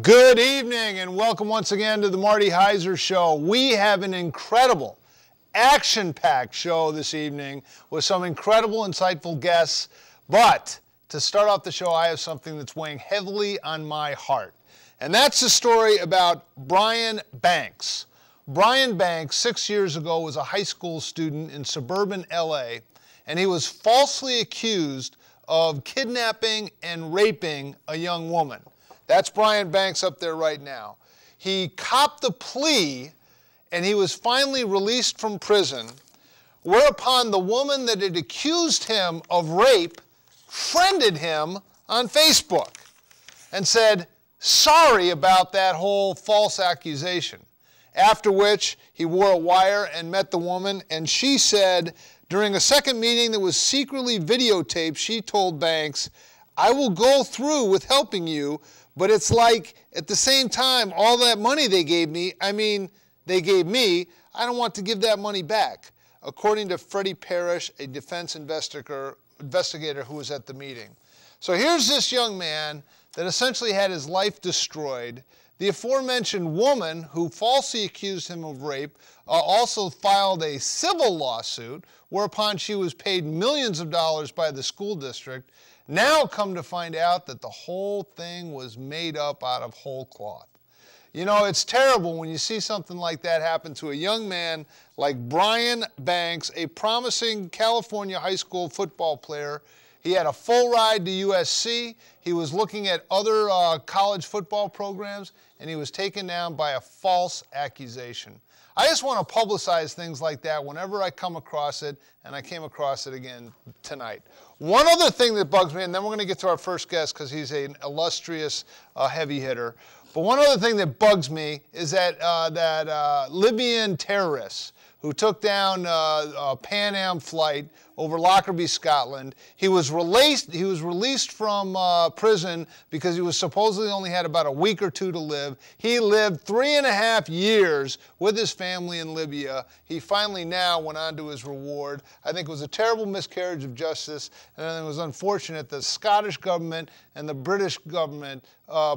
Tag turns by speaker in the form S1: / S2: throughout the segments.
S1: Good evening and welcome once again to the Marty Heiser Show. We have an incredible, action-packed show this evening with some incredible, insightful guests. But to start off the show, I have something that's weighing heavily on my heart. And that's the story about Brian Banks. Brian Banks, 6 years ago, was a high school student in suburban LA, and he was falsely accused of kidnapping and raping a young woman. That's Brian Banks up there right now. He copped a plea, and he was finally released from prison, whereupon the woman that had accused him of rape friended him on Facebook and said sorry about that whole false accusation. After which, he wore a wire and met the woman, and she said, during a second meeting that was secretly videotaped, she told Banks, "I will go through with helping you, but it's like, at the same time, all that money they gave me, I don't want to give that money back," according to Freddie Parrish, a defense investigator who was at the meeting. So here's this young man that essentially had his life destroyed. The aforementioned woman who falsely accused him of rape also filed a civil lawsuit, whereupon she was paid millions of dollars by the school district. Now come to find out that the whole thing was made up out of whole cloth. You know, it's terrible when you see something like that happen to a young man like Brian Banks, a promising California high school football player. He had a full ride to USC. He was looking at other college football programs, and he was taken down by a false accusation. I just want to publicize things like that whenever I come across it, and I came across it again tonight. One other thing that bugs me, and then we're going to get to our first guest because he's an illustrious heavy hitter. But one other thing that bugs me is that Libyan terrorists who took down a Pan Am flight over Lockerbie, Scotland. He was released from prison because he was supposedly only had about a week or two to live. He lived 3.5 years with his family in Libya. He finally now went on to his reward. I think it was a terrible miscarriage of justice, and it was unfortunate the Scottish government and the British government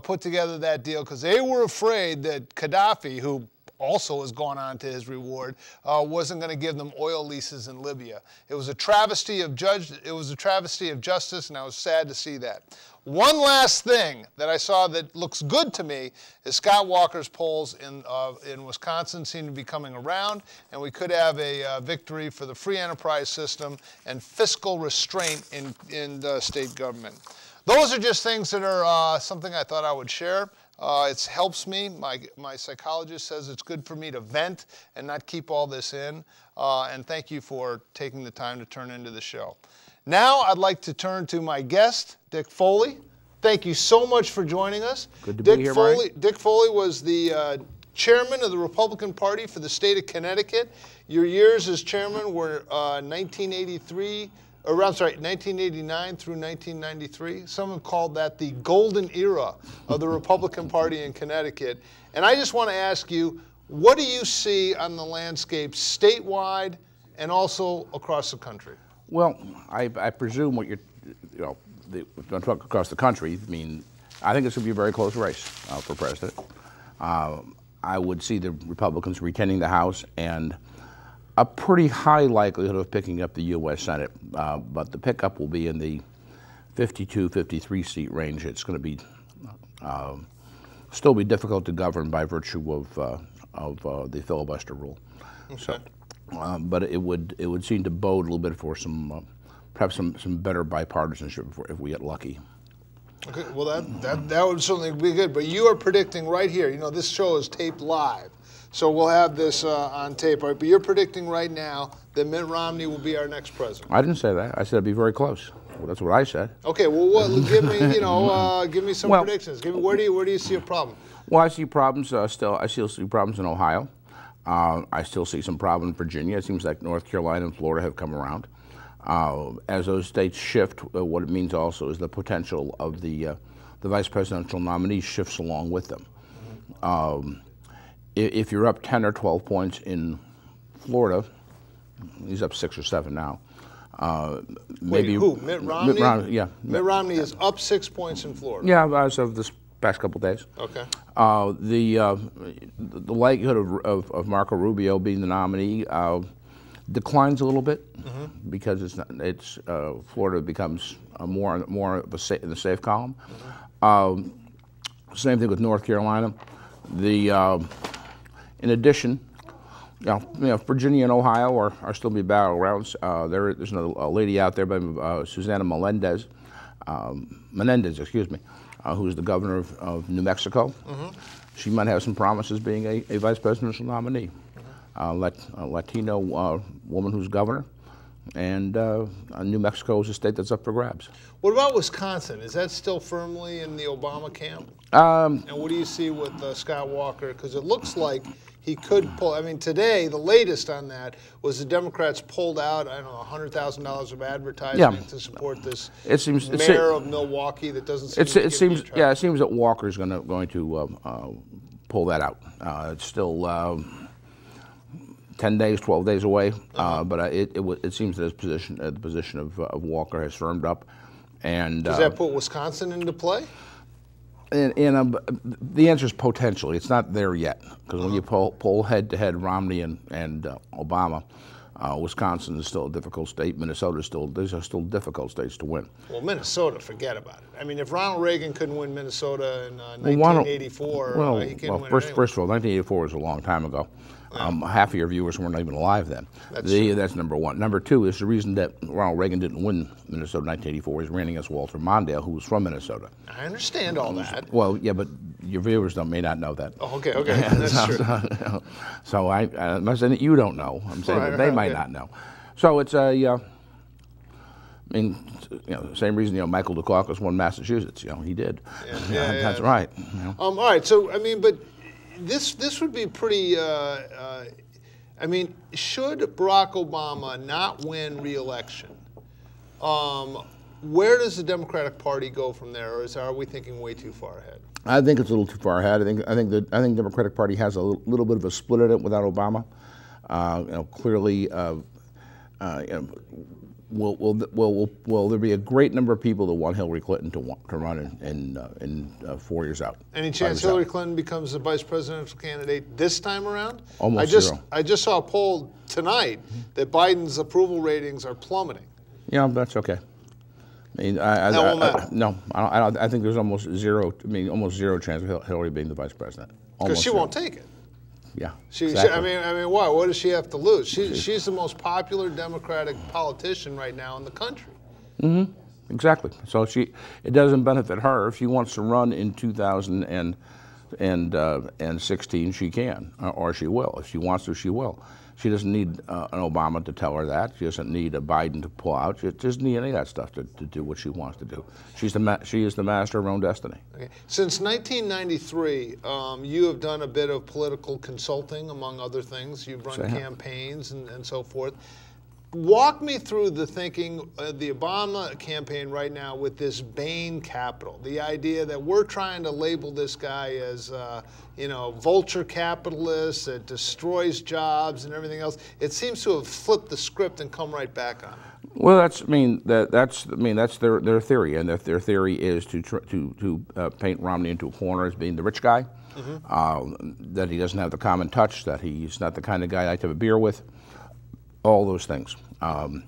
S1: put together that deal because they were afraid that Gaddafi, who also has gone on to his reward, wasn't going to give them oil leases in Libya. It was a travesty of justice, and I was sad to see that. One last thing that I saw that looks good to me is Scott Walker's polls in Wisconsin seem to be coming around, and we could have a victory for the free enterprise system and fiscal restraint in the state government. Those are just things that are something I thought I would share. It helps me. My psychologist says it's good for me to vent and not keep all this in. And thank you for taking the time to turn into the show. Now I'd like to turn to my guest, Dick Foley. Thank you so much for joining us.
S2: Good to be here, Marty.
S1: Dick Foley was the chairman of the Republican Party for the state of Connecticut. Your years as chairman were 1989 through 1993. Someone called that the golden era of the Republican Party in Connecticut. And I just want to ask you, what do you see on the landscape statewide and also across the country?
S2: Well, I presume what you're, don't talk across the country. I mean, I think it's going to be a very close race for president. I would see the Republicans retaining the House and a pretty high likelihood of picking up the U.S. Senate, but the pickup will be in the 52, 53 seat range. It's going to be still be difficult to govern by virtue of the filibuster rule.
S1: Okay.
S2: So, but it would seem to bode a little bit for perhaps some better bipartisanship if we get lucky.
S1: Okay, well that would certainly be good. But you are predicting right here. You know, this show is taped live. So we'll have this on tape, right? But you're predicting right now that Mitt Romney will be our next president.
S2: I didn't say that. I said it'd be very close. Well, that's what I said.
S1: Okay. Well, give me, give me some predictions. Where do you see a problem?
S2: Well, I see problems still. I still see problems in Ohio. I still see some problem in Virginia. It seems like North Carolina and Florida have come around. As those states shift, what it means also is the potential of the vice presidential nominee shifts along with them. If you're up 10 or 12 points in Florida, he's up 6 or 7 now.
S1: Maybe who? Mitt Romney?
S2: Mitt Romney, yeah.
S1: Mitt Romney is up 6 points in Florida.
S2: Yeah, as of this past couple of days.
S1: Okay.
S2: The likelihood of Marco Rubio being the nominee declines a little bit because Florida becomes more of in the safe column. Same thing with North Carolina. In addition, Virginia and Ohio are still be battlegrounds. There's a lady out there by Susana Menendez, who's the governor of New Mexico. She might have some promises being a vice presidential nominee. A Latino woman who's governor, and New Mexico is a state that's up for grabs.
S1: What about Wisconsin? Is that still firmly in the Obama camp? And what do you see with Scott Walker? Because it looks like he could pull. I mean, today, the latest on that was the Democrats pulled out, I don't know, $100,000 of advertising to support this mayor of Milwaukee that doesn't seem
S2: it seems that Walker's going to pull that out. It's still 10 days, 12 days away, but it seems that the position of Walker has firmed up. And
S1: does that put Wisconsin into play?
S2: The answer is potentially. It's not there yet, because when you poll head-to-head Romney and Obama, Wisconsin is still a difficult state. Minnesota these are still difficult states to win.
S1: Well, Minnesota, forget about it. I mean, if Ronald Reagan couldn't win Minnesota in 1984, he can win
S2: first of all, 1984 was a long time ago. Half of your viewers weren't even alive then. That's number one. Number two is the reason that Ronald Reagan didn't win Minnesota in 1984 is ran against Walter Mondale, who was from Minnesota.
S1: I understand all that.
S2: Well, yeah, but your viewers may not know that.
S1: Oh, okay, that's true.
S2: So I'm not saying that you don't know. I'm saying that they might not know. So it's I mean, same reason Michael Dukakis won Massachusetts. He did. That's right.
S1: All right. So I mean, but. This would be pretty, I mean, should Barack Obama not win re-election, where does the Democratic Party go from there, or are we thinking way too far ahead?
S2: I think it's a little too far ahead. I think the Democratic Party has a little bit of a split in it without Obama. Clearly, will there be a great number of people that want Hillary Clinton to run in 4 years out? Any
S1: chance Hillary Clinton becomes the vice presidential candidate this time around?
S2: Almost zero.
S1: I just saw a poll tonight that Biden's approval ratings are plummeting.
S2: Yeah, that's okay. I mean, I think there's almost zero. I mean, almost zero chance of Hillary being the vice president.
S1: Because she won't take it.
S2: Yeah,
S1: exactly. I mean, why? What does she have to lose? She's the most popular Democratic politician right now in the country.
S2: Exactly. So it doesn't benefit her. If she wants to run in 2016, she can, or she will. If she wants to, she will. She doesn't need an Obama to tell her that. She doesn't need a Biden to pull out. She doesn't need any of that stuff to do what she wants to do. She is the master of her own destiny.
S1: Okay. Since 1993, you have done a bit of political consulting, among other things. You've run campaigns and so forth. Walk me through the thinking of the Obama campaign right now with this Bain capital, the idea that we're trying to label this guy as, vulture capitalist that destroys jobs and everything else. It seems to have flipped the script and come right back on it.
S2: Well, that's their theory, and their theory is to paint Romney into a corner as being the rich guy, that he doesn't have the common touch, that he's not the kind of guy I like to have a beer with. All those things that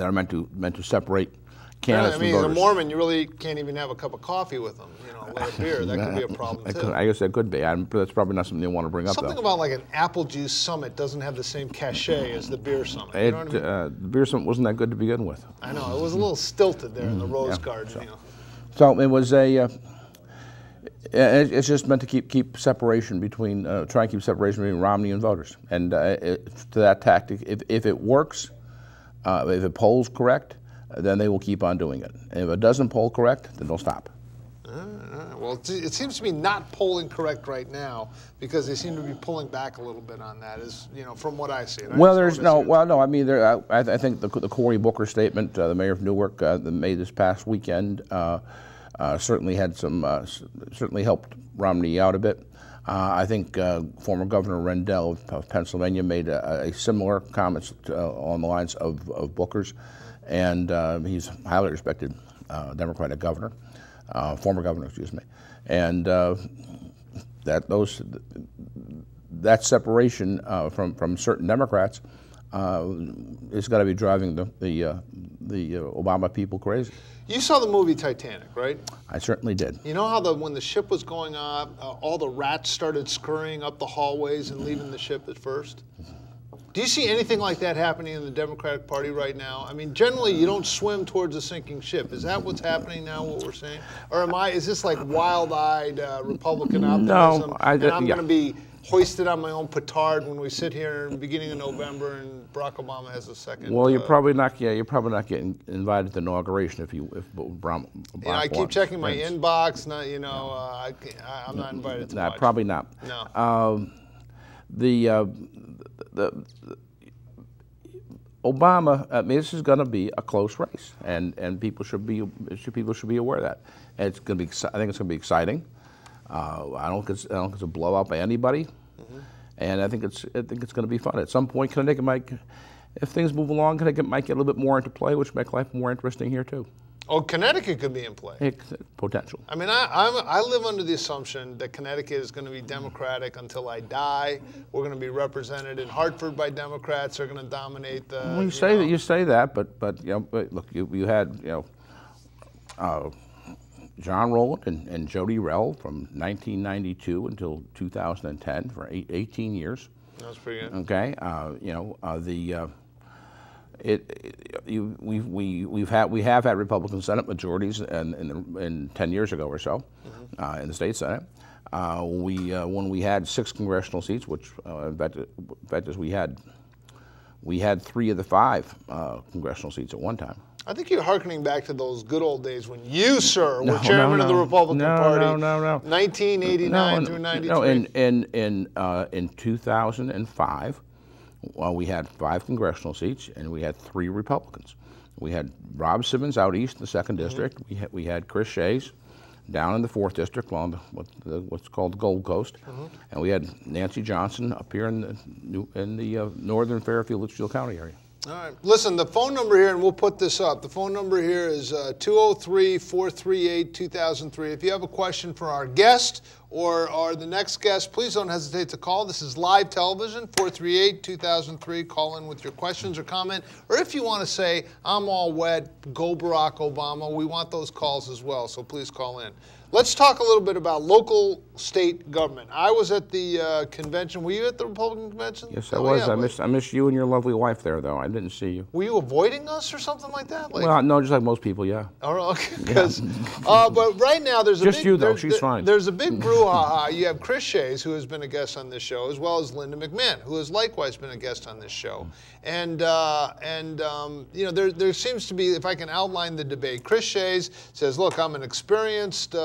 S2: are meant to separate candidates from voters.
S1: As a Mormon, you really can't even have a cup of coffee with them. Like a beer, that could be a problem too.
S2: I guess that could be. That's probably not something you want to bring up.
S1: Something about like an apple juice summit doesn't have the same cachet as the beer summit. You know what I mean?
S2: The beer summit wasn't that good to begin with.
S1: I know, it was a little stilted there in the Rose Garden.
S2: So it was it's just meant to keep separation between, try and keep separation between Romney and voters. And to that tactic, if it works, if it polls correct, then they will keep on doing it. And if it doesn't poll correct, then they'll stop.
S1: Well, it seems to be not polling correct right now because they seem to be pulling back a little bit on that, from what I see.
S2: Well, I mean, I think the Cory Booker statement, the mayor of Newark, that made this past weekend, certainly helped Romney out a bit. I think former Governor Rendell of Pennsylvania made a similar comments on the lines of Booker's, and he's a highly respected Democratic governor. former governor, excuse me, and that separation from certain Democrats is got to be driving the Obama people crazy.
S1: You saw the movie Titanic, right?
S2: I certainly did.
S1: You know how when the ship was going up, all the rats started scurrying up the hallways and leaving the ship at first? Do you see anything like that happening in the Democratic Party right now? I mean, generally you don't swim towards a sinking ship. Is that what's happening now, what we're saying? Or is this like wild-eyed Republican optimism?
S2: No,
S1: I'm going to be hoisted on my own petard when we sit here in the beginning of November and Barack Obama has a second.
S2: Well, you're probably not. Yeah, you're probably not getting invited to the inauguration if Obama.
S1: I keep checking my inbox. Not, I'm not invited to much.
S2: Probably not.
S1: No.
S2: The Obama. I mean, this is going to be a close race, and people should be aware of that. And it's going to be. I think it's going to be exciting. I don't think it's a blowout by anybody, and I think it's going to be fun. At some point, Connecticut might, if things move along, Connecticut might get a little bit more into play, which make life more interesting here too.
S1: Oh, Connecticut could be in play.
S2: Potential.
S1: I mean, I live under the assumption that Connecticut is going to be Democratic until I die. We're going to be represented in Hartford by Democrats. They're going to dominate the.
S2: Well, you say that, but look, you had John Rowland and Jody Rell from 1992 until 2010 for 18 years.
S1: That's pretty good.
S2: Okay, we have had Republican Senate majorities in 10 years ago or so in the state Senate. When we had 6 congressional seats, which in fact is we had 3 of the 5 congressional seats at one time.
S1: I think you're hearkening back to those good old days when you, sir, were chairman of the Republican Party.
S2: No.
S1: 1989 through 93.
S2: No, in 2005, we had 5 congressional seats and we had 3 Republicans. We had Rob Simmons out east in the 2nd District. We had Chris Shays down in the 4th District along what's called the Gold Coast, and we had Nancy Johnson up here in the northern Fairfield-Litchfield County area.
S1: All right. Listen, the phone number here, and we'll put this up. The phone number here is 203-438-2003. If you have a question for our guest or the next guest, please don't hesitate to call. This is live television, 438-2003. Call in with your questions or comment. Or if you want to say, I'm all wet, go Barack Obama, we want those calls as well, so please call in. Let's talk a little bit about local state government. I was at the convention. Were you at the Republican convention?
S2: Yes, I was. Yeah, I missed you and your lovely wife there, though. I didn't see you.
S1: Were you avoiding us or something like that?
S2: Well, no, just like most people, yeah.
S1: Oh, okay. But right now there's
S2: just you, though. She's fine.
S1: There's a big brouhaha. You have Chris Shays, who has been a guest on this show, as well as Linda McMahon, who has likewise been a guest on this show. And there seems to be, if I can outline the debate, Chris Shays says, look, I'm an experienced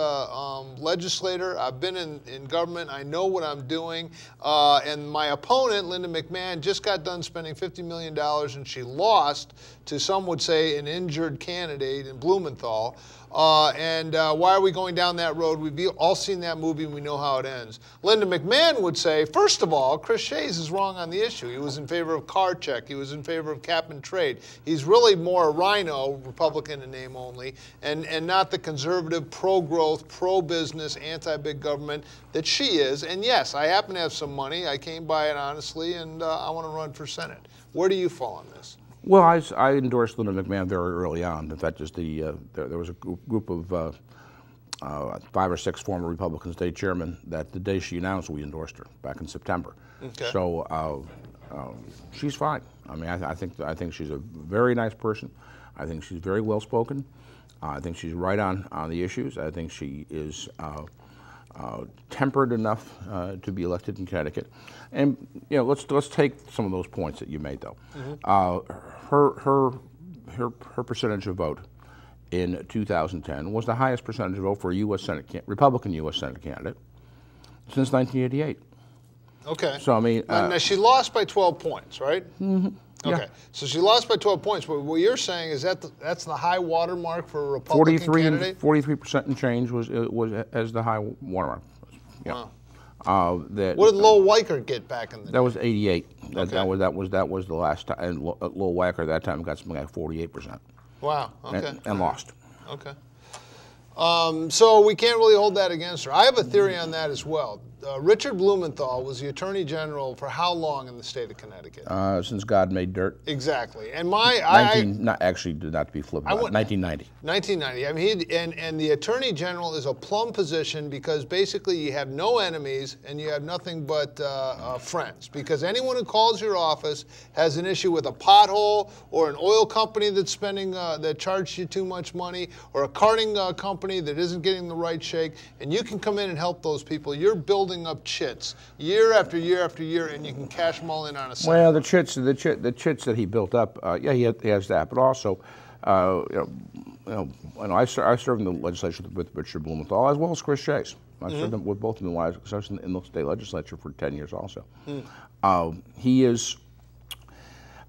S1: legislator. I've been in government. I know what I'm doing. And my opponent, Linda McMahon, just got done spending $50 million, and she lost to, some would say, an injured candidate in Blumenthal. Why are we going down that road? We've all seen that movie and we know how it ends. Linda McMahon would say, first of all, Chris Shays is wrong on the issue. He was in favor of car check. He was in favor of cap and trade. He's really more a rhino, Republican in name only, and not the conservative, pro-growth, pro-business, anti-big government that she is. And yes, I happen to have some money. I came by it honestly, and I want to run for Senate. Where do you fall on this?
S2: Well, I endorsed Linda McMahon very early on. In fact, there was a group of 5 or 6 former Republican state chairmen that the day she announced, we endorsed her back in September. Okay. So she's fine. I mean, I think she's a very nice person. I think she's very well spoken. I think she's right on the issues. I think she is tempered enough to be elected in Connecticut. And let's take some of those points that you made, though. Her percentage of vote in 2010 was the highest percentage of vote for a Republican U.S. Senate candidate since 1988. Okay. So I mean,
S1: now she lost by 12 points, right?
S2: Mm-hmm.
S1: Okay. Yeah. So she lost by 12 points. But what you're saying is that's the high water mark for a Republican candidate?
S2: 43% and change was as the high water mark. Yeah.
S1: Wow. What did Lowell Weicker get back in the day?
S2: That was 88.
S1: Okay.
S2: That was the last time. And Lowell Weicker at that time got something like 48%.
S1: Wow. Okay.
S2: And lost.
S1: Okay. So we can't really hold that against her. I have a theory on that as well. Richard Blumenthal was the Attorney General for how long in the state of Connecticut?
S2: Since God made dirt.
S1: Exactly. And
S2: not to be flippant, 1990.
S1: 1990. I mean, and the Attorney General is a plum position because basically you have no enemies and you have nothing but friends. Because anyone who calls your office has an issue with a pothole or an oil company that's spending that charged you too much money, or a carting company that isn't getting the right shake, and you can come in and help those people. You're building up chits year after year after year, and you can cash them all in on a Sunday.
S2: Well, the chits that he built up, yeah, he has that, but also, I served in the legislature with Richard Blumenthal as well as Chris Chase. I served with both of them in the state legislature for 10 years also. He is.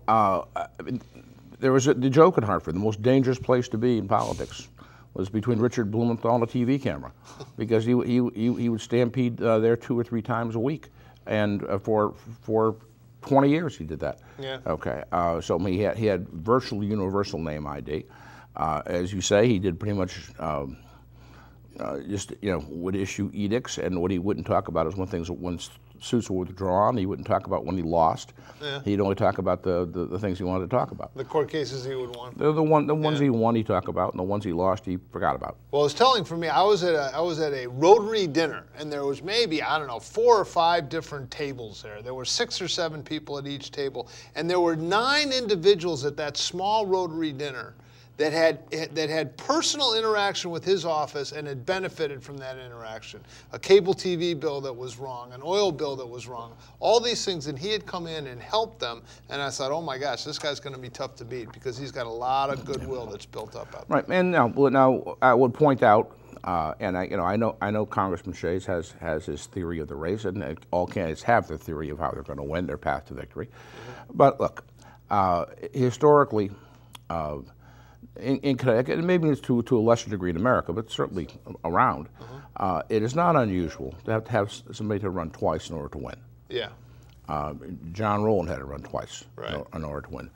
S2: There was the joke in Hartford: the most dangerous place to be in politics was between Richard Blumenthal and a TV camera, because he would stampede there 2 or 3 times a week, and for 20 years he did that.
S1: Yeah.
S2: Okay. So he had virtually universal name ID. As you say, he did pretty much just would issue edicts, and what he wouldn't talk about is when suits were withdrawn. He wouldn't talk about when he lost. Yeah. He'd only talk about the things he wanted to talk about.
S1: The court cases he would want.
S2: The ones he won he talked about, and the ones he lost he forgot about.
S1: Well, it's telling for me. I was at a Rotary dinner, and there was maybe 4 or 5 different tables there. There were 6 or 7 people at each table, and there were 9 individuals at that small Rotary dinner that had personal interaction with his office and had benefited from that interaction. A cable TV bill that was wrong, an oil bill that was wrong, all these things, and he had come in and helped them, and I thought, oh my gosh, this guy's going to be tough to beat because he's got a lot of goodwill that's built up out there.
S2: Right, and now I would point out, and I know Congressman Shays has his theory of the race, and all candidates have their theory of how they're going to win, their path to victory. But look, historically, in Connecticut, and maybe it's to a lesser degree in America, but certainly around, it is not unusual to have somebody to run twice in order to win.
S1: Yeah.
S2: John Rowland had to run twice in order to win.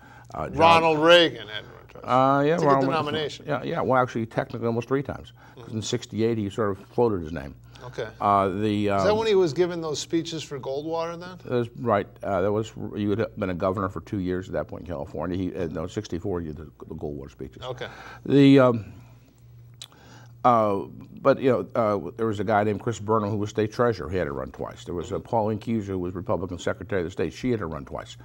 S1: Ronald Reagan had to run twice.
S2: Yeah,
S1: to get the nomination.
S2: Yeah. Well, actually, technically, almost 3 times. Because in '68, he sort of floated his name.
S1: Okay. Is that when he was giving those speeches for Goldwater then?
S2: That's right. He had been a governor for 2 years at that point in California. In '64, he did the Goldwater speeches.
S1: Okay.
S2: But there was a guy named Chris Burnham who was state treasurer. He had to run twice. There was Pauline Keyser, who was Republican Secretary of the State. She had to run twice.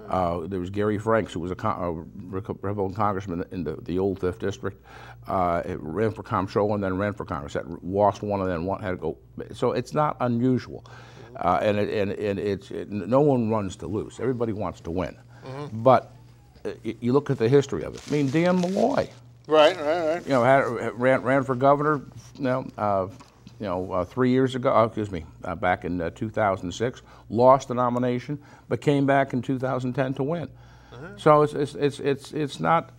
S2: There was Gary Franks, who was a Republican congressman in the old 5th District. Ran for comptroller and then ran for Congress. Lost one and then had to go. So it's not unusual, and no one runs to lose. Everybody wants to win. But you look at the history of it. I mean, Dan Malloy.
S1: Right.
S2: Ran for governor. 3 years ago. Back in 2006, lost the nomination, but came back in 2010 to win. So it's not.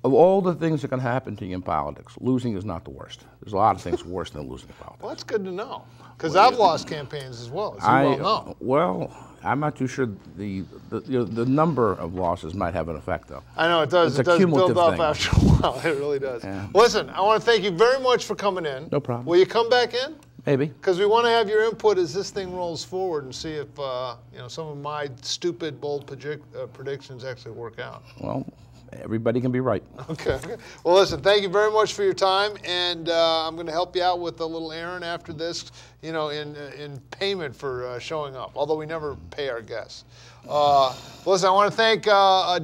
S2: Of all the things that can happen to you in politics, losing is not the worst. There's a lot of things worse than losing in politics.
S1: Well, that's good to know, because I've lost campaigns as well, as you well know.
S2: Well, I'm not too sure the number of losses might have an effect, though.
S1: I know it does. It does build up after a while. It really does.
S2: Yeah.
S1: Listen, I want to thank you very much for coming in.
S2: No problem.
S1: Will you come back in?
S2: Maybe.
S1: Because we want to have your input as this thing rolls forward and see if some of my stupid, bold predictions actually work out.
S2: Well, everybody can be right.
S1: Okay. Well, listen, thank you very much for your time, and I'm going to help you out with a little errand after this, in payment for showing up, although we never pay our guests. Listen, I want to thank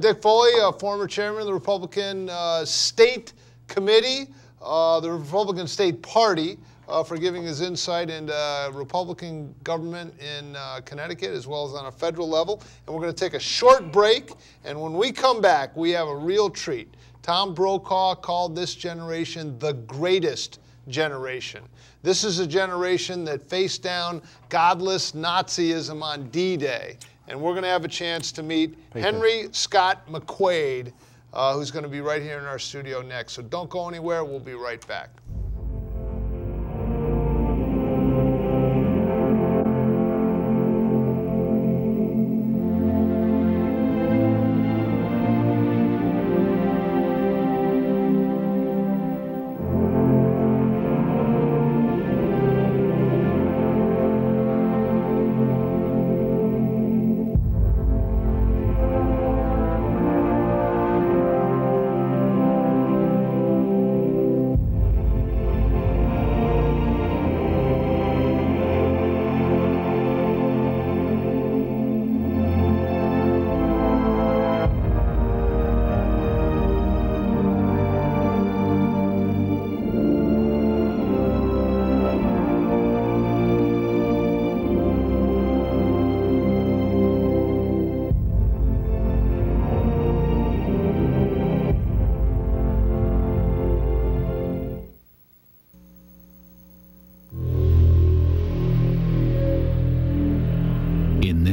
S1: Dick Foley, former chairman of the Republican State Committee, the Republican State Party, for giving his insight into Republican government in Connecticut as well as on a federal level. And we're going to take a short break, and when we come back, we have a real treat. Tom Brokaw called this generation the greatest generation. This is a generation that faced down godless Nazism on D-Day, and we're going to have a chance to meet Henry Scott McQuaid, who's going to be right here in our studio next. So don't go anywhere. We'll be right back.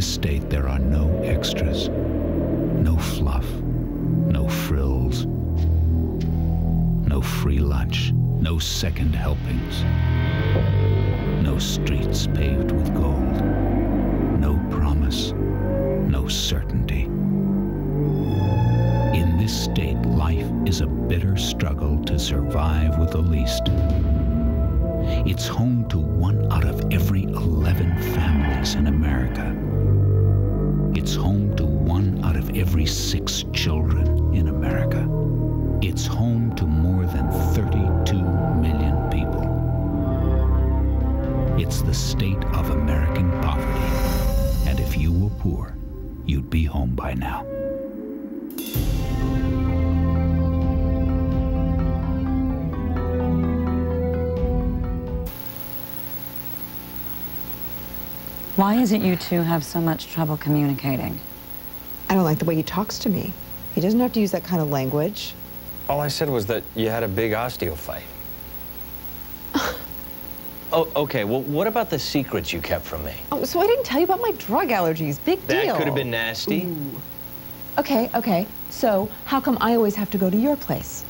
S3: this state, there are no extras, no fluff, no frills, no free lunch, no second helpings, no streets paved with gold, no promise, no certainty. In this state, life is a bitter struggle to survive with the least. It's home to 1 out of every 11 families in America. It's home to 1 out of every 6 children in America. It's home to more than 32 million people. It's the state of American poverty. And if you were poor, you'd be home by now.
S4: Why is it you two have so much trouble communicating?
S5: I don't like the way he talks to me. He doesn't have to use that kind of language.
S6: All I said was that you had a big osteo fight. Oh, okay, well, what about the secrets you kept from me?
S5: Oh, so I didn't tell you about my drug allergies. Big deal.
S6: That could have been nasty.
S5: Ooh. Okay. So how come I always have to go to your place?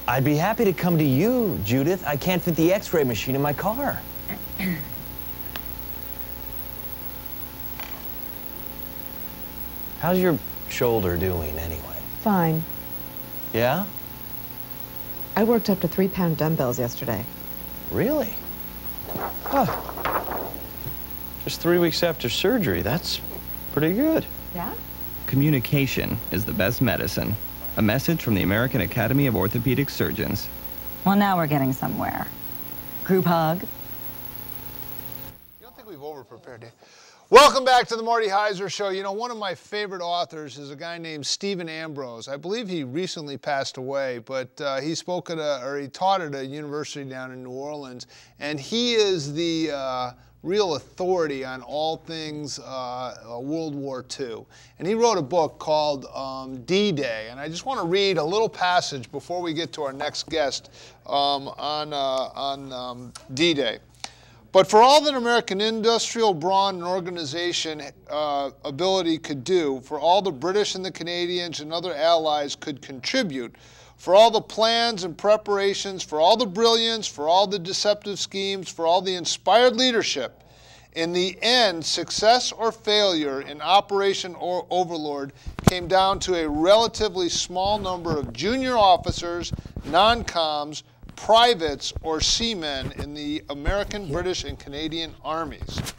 S6: I'd be happy to come to you, Judith. I can't fit the X-ray machine in my car. How's your shoulder doing, anyway?
S5: Fine.
S6: Yeah?
S5: I worked up to 3-pound dumbbells yesterday.
S6: Really? Huh. Just 3 weeks after surgery. That's pretty good.
S5: Yeah?
S7: Communication is the best medicine. A message from the American Academy of Orthopedic Surgeons.
S4: Well, now we're getting somewhere. Group hug.
S1: You don't think we've over-prepared, do you? Welcome back to the Marty Heiser Show. You know, one of my favorite authors is a guy named Stephen Ambrose. I believe he recently passed away, but he spoke at he taught at a university down in New Orleans, and he is the real authority on all things World War II. And he wrote a book called D-Day, and I just want to read a little passage before we get to our next guest on D-Day. But for all that American industrial brawn and organization ability could do, for all the British and the Canadians and other allies could contribute, for all the plans and preparations, for all the brilliance, for all the deceptive schemes, for all the inspired leadership, in the end, success or failure in Operation Overlord came down to a relatively small number of junior officers, non-coms, privates, or seamen in the American, British, and Canadian armies.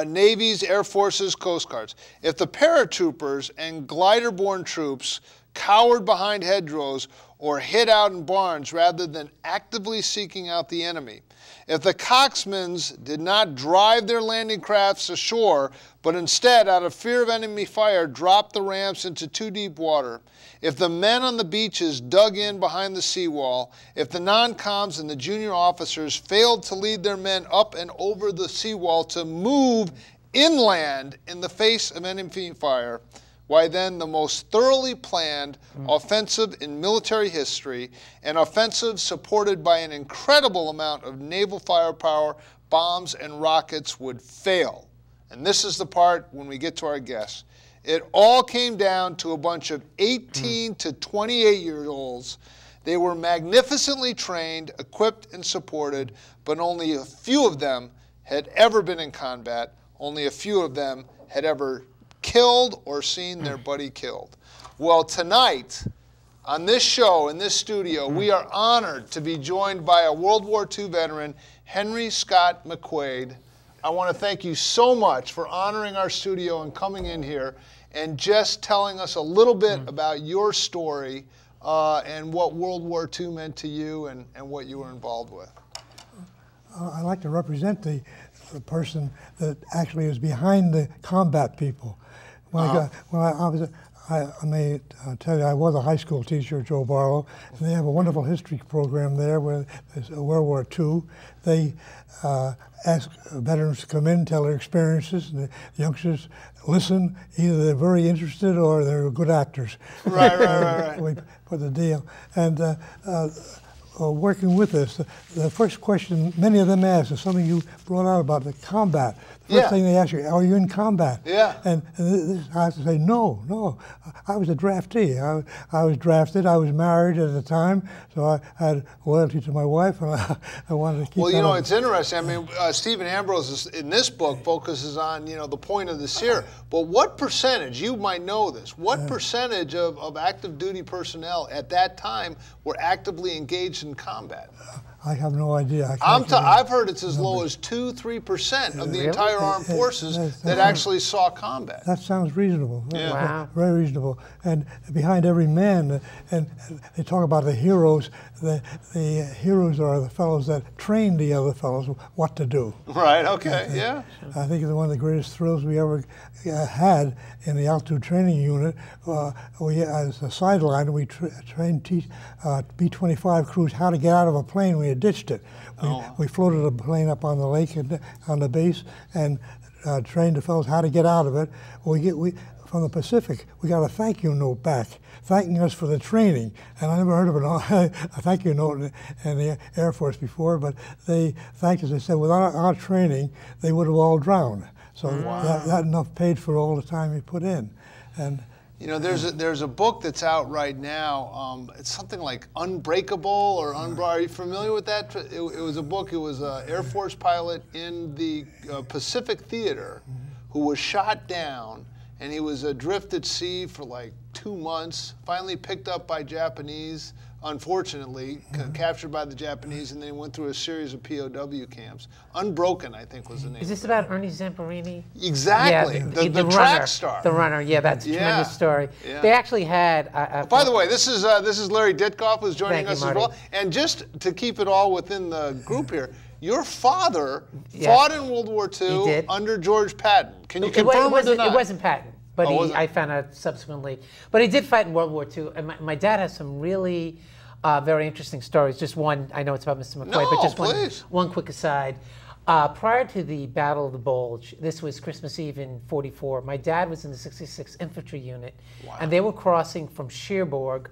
S1: Navies, Air Forces, Coast Guards. If the paratroopers and glider-borne troops cowered behind hedgerows or hid out in barns rather than actively seeking out the enemy, if the coxswains did not drive their landing crafts ashore, but instead, out of fear of enemy fire, dropped the ramps into too deep water, if the men on the beaches dug in behind the seawall, if the non-coms and the junior officers failed to lead their men up and over the seawall to move inland in the face of enemy fire, why then the most thoroughly planned offensive in military history, an offensive supported by an incredible amount of naval firepower, bombs, and rockets would fail. And this is the part when we get to our guests. It all came down to a bunch of 18 to 28-year-olds. They were magnificently trained, equipped, and supported, but only a few of them had ever been in combat. Only a few of them had ever killed or seen their buddy killed. Well, tonight, on this show, in this studio, we are honored to be joined by a World War II veteran, Henry Scott McQuaid. I want to thank you so much for honoring our studio and coming in here and just telling us a little bit about your story and what World War II meant to you and what you were involved with.
S8: I like to represent the person that actually is behind the combat people. I may tell you, I was a high school teacher at Joe Barlow, and they have a wonderful history program there where there's World War II. They ask veterans to come in, tell their experiences, and the youngsters listen. Either they're very interested or they're good actors.
S1: Right.
S8: We put the deal. And working with us, the first question many of them ask is something you brought out about the combat. First thing they ask you, are you in combat?
S1: Yeah.
S8: And I have to say, no. I was a draftee. I was drafted. I was married at the time, so I had loyalty to my wife, and I wanted to keep.
S1: Well,
S8: that
S1: you know,
S8: up.
S1: it's interesting. I mean, Stephen Ambrose in this book focuses on, you know, the point of this here. But what percentage? You might know this. What percentage of active duty personnel at that time were actively engaged in combat?
S8: I have no idea.
S1: I've heard it's as low as 2-3% of the entire armed forces that actually saw combat.
S8: That sounds reasonable.
S1: Yeah.
S9: Wow.
S8: Very reasonable. And behind every man, and they talk about the heroes. The heroes are the fellows that train the other fellows what to do.
S1: Right. Okay. Yeah.
S8: I think it's one of the greatest thrills we ever had in the altitude training unit. We, as a sideline, we trained B-25 crews how to get out of a plane. We had ditched it. We floated a plane up on the lake and on the base and trained the fellows how to get out of it. From the Pacific, we got a thank you note back, thanking us for the training. And I never heard of a thank you note in the Air Force before, but they thanked us. They said, without our training, they would have all drowned. So that enough paid for all the time we put in. And
S1: you know, there's a book that's out right now. It's something like Unbreakable or Are you familiar with that? It was a book. It was an Air Force pilot in the Pacific Theater who was shot down, and he was adrift at sea for like 2 months. Finally picked up by Japanese, unfortunately, captured by the Japanese, and then he went through a series of POW camps. Unbroken, I think, was the name.
S9: Is this about Ernie Zamperini?
S1: Exactly.
S9: Yeah,
S1: the
S9: runner,
S1: track star.
S9: The runner. Yeah, that's a tremendous story.
S1: Yeah.
S9: They actually had.
S1: By the way, this is Larry Ditkoff who's joining us
S9: you,
S1: as
S9: Marty.
S1: well. And just to keep it all within the group here, your father fought in World War II under George Patton. Can you confirm or deny?
S9: It wasn't Patton, but
S1: I
S9: found out subsequently. But he did fight in World War II. And my dad has some really very interesting stories. Just one, I know it's about Mr. McCoy, but just one quick aside. Prior to the Battle of the Bulge, this was Christmas Eve in '44, my dad was in the 66th Infantry Unit, and they were crossing from Cherbourg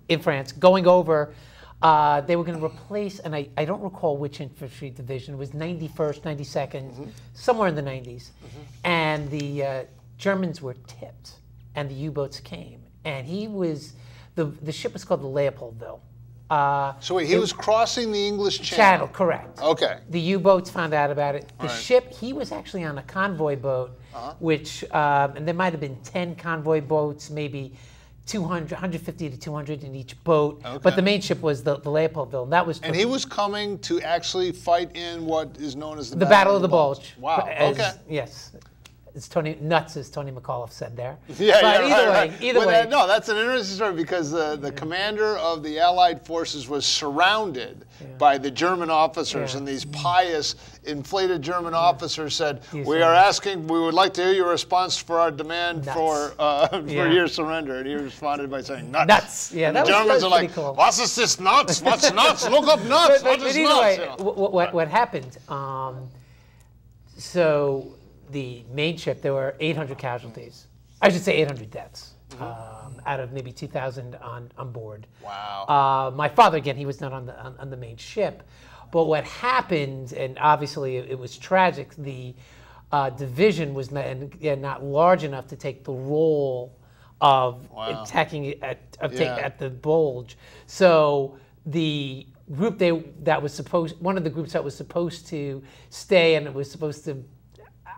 S9: in France, going over. They were going to replace, and I don't recall which infantry division, it was 91st, 92nd, somewhere in the 90s. And the Germans were tipped, and the U-boats came. And he was, the ship was called the Leopoldville.
S1: So wait, he was crossing the English
S9: Channel, correct.
S1: Okay.
S9: The U-boats found out about it. The ship, he was actually on a convoy boat, which, and there might have been 10 convoy boats, maybe 150 to 200 in each boat. Okay. But the main ship was the Leopoldville. And that was.
S1: And he was coming to actually fight in what is known as the
S9: Battle of the Bulge.
S1: Wow.
S9: Okay. Yes. It's nuts, as Tony McAuliffe said there.
S1: Yeah,
S9: but
S1: yeah,
S9: either way.
S1: No, that's an interesting story because the commander of the Allied forces was surrounded by the German officers, and these pious, inflated German officers said, we would like to hear your response for our demand for your surrender. And he responded by saying, nuts.
S9: Nuts. Yeah,
S1: and the Germans are like,
S9: cool.
S1: What is this nuts? What's nuts? Look up nuts. What is nuts?
S9: Way, what happened, so the main ship, there were 800 casualties. I should say 800 deaths out of maybe 2,000 on board.
S1: Wow.
S9: My father, again, he was not on the main ship. But what happened, and obviously it was tragic, the division was not large enough to take the role of attacking at the Bulge. So the group one of the groups that was supposed to stay, and it was supposed to,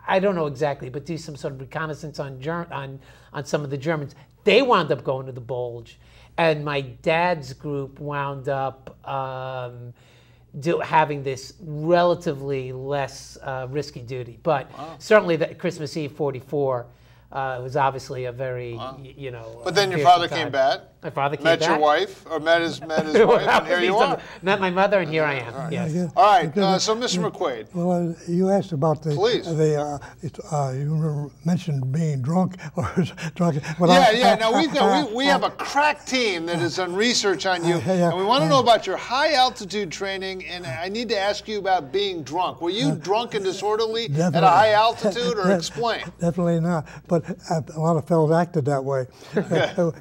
S9: I don't know exactly, but do some sort of reconnaissance on some of the Germans. They wound up going to the Bulge, and my dad's group wound up having this relatively less risky duty. But certainly that Christmas Eve '44 was obviously a very,
S1: But then your father came back.
S9: My father came
S1: back.
S9: Met
S1: your wife, or met his wife, and here you are.
S9: Met my mother, and here I am. All right. Yes.
S1: All right. So, Mr. McQuaid.
S8: Well, you asked about
S1: Please.
S8: You mentioned being drunk or drunk.
S1: Now we have a crack team that has done research on you, and we want to know about your high altitude training. And I need to ask you about being drunk. Were you drunk and disorderly at a high altitude, or explain?
S8: Definitely not. But a lot of fellows acted that way.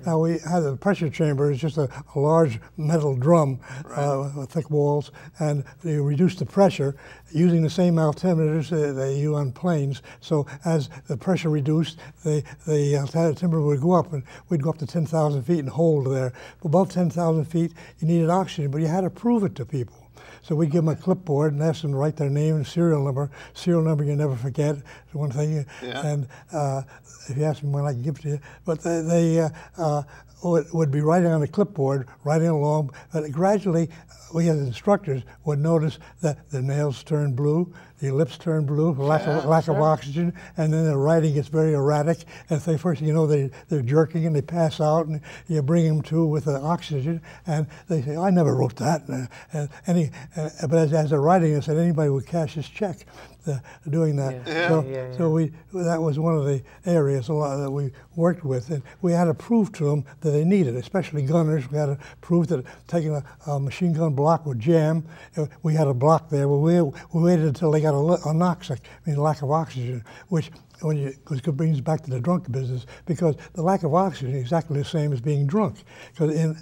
S8: Now we had the pressure chamber is just a large metal drum with thick walls, and you reduce the pressure using the same altimeters they use on planes. So as the pressure reduced, the altimeter would go up, and we'd go up to 10,000 feet and hold there. Above 10,000 feet, you needed oxygen, but you had to prove it to people. So we'd give them a clipboard and ask them to write their name and serial number. Serial number you never forget is one thing. Yeah. And if you ask me when I can give it to you, but they would be writing on the clipboard, writing along. But gradually, we as instructors would notice that the nails turn blue, the lips turn blue, lack of oxygen, and then the writing gets very erratic. And so first thing you know, they're jerking and they pass out, and you bring them to with the oxygen, and they say, I never wrote that. But as they're writing, they said anybody would cash his check doing that. Yeah. So that was one of the areas that we worked with, and we had to prove to them that they needed, especially gunners. We had to prove that taking a machine gun block would jam. We had a block there, but we waited until they got anoxic, lack of oxygen, which brings us back to the drunk business, because the lack of oxygen is exactly the same as being drunk. Because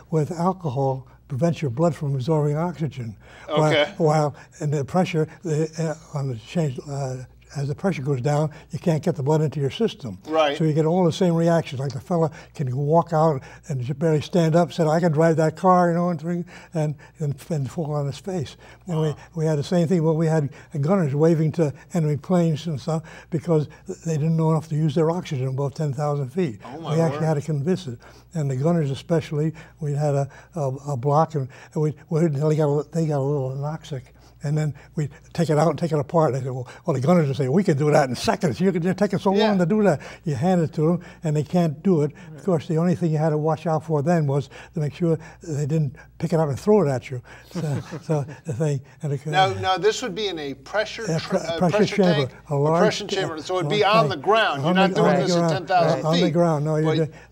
S8: with alcohol, prevents your blood from absorbing oxygen.
S1: Okay.
S8: While in the pressure, on the change, as the pressure goes down, you can't get the blood into your system.
S1: Right.
S8: So you get all the same reactions. Like the fella can walk out and just barely stand up, said, I can drive that car, and fall on his face. And we had the same thing. Well, we had gunners waving to enemy planes and stuff because they didn't know enough to use their oxygen above 10,000 feet. We actually had to convince it. And the gunners especially, we had a block, and they got a little anoxic. And then we take it out and take it apart. They say, well, the gunners will say, we can do that in seconds. You can just take it so long to do that. You hand it to them, and they can't do it. Right. Of course, the only thing you had to watch out for then was to make sure they didn't pick it up and throw it at you. So the thing. And
S1: now this would be in a pressure
S8: chamber,
S1: tank,
S8: a large
S1: pressure chamber. So it would be on the ground. You're not doing this at 10,000 feet.
S8: On the ground. No,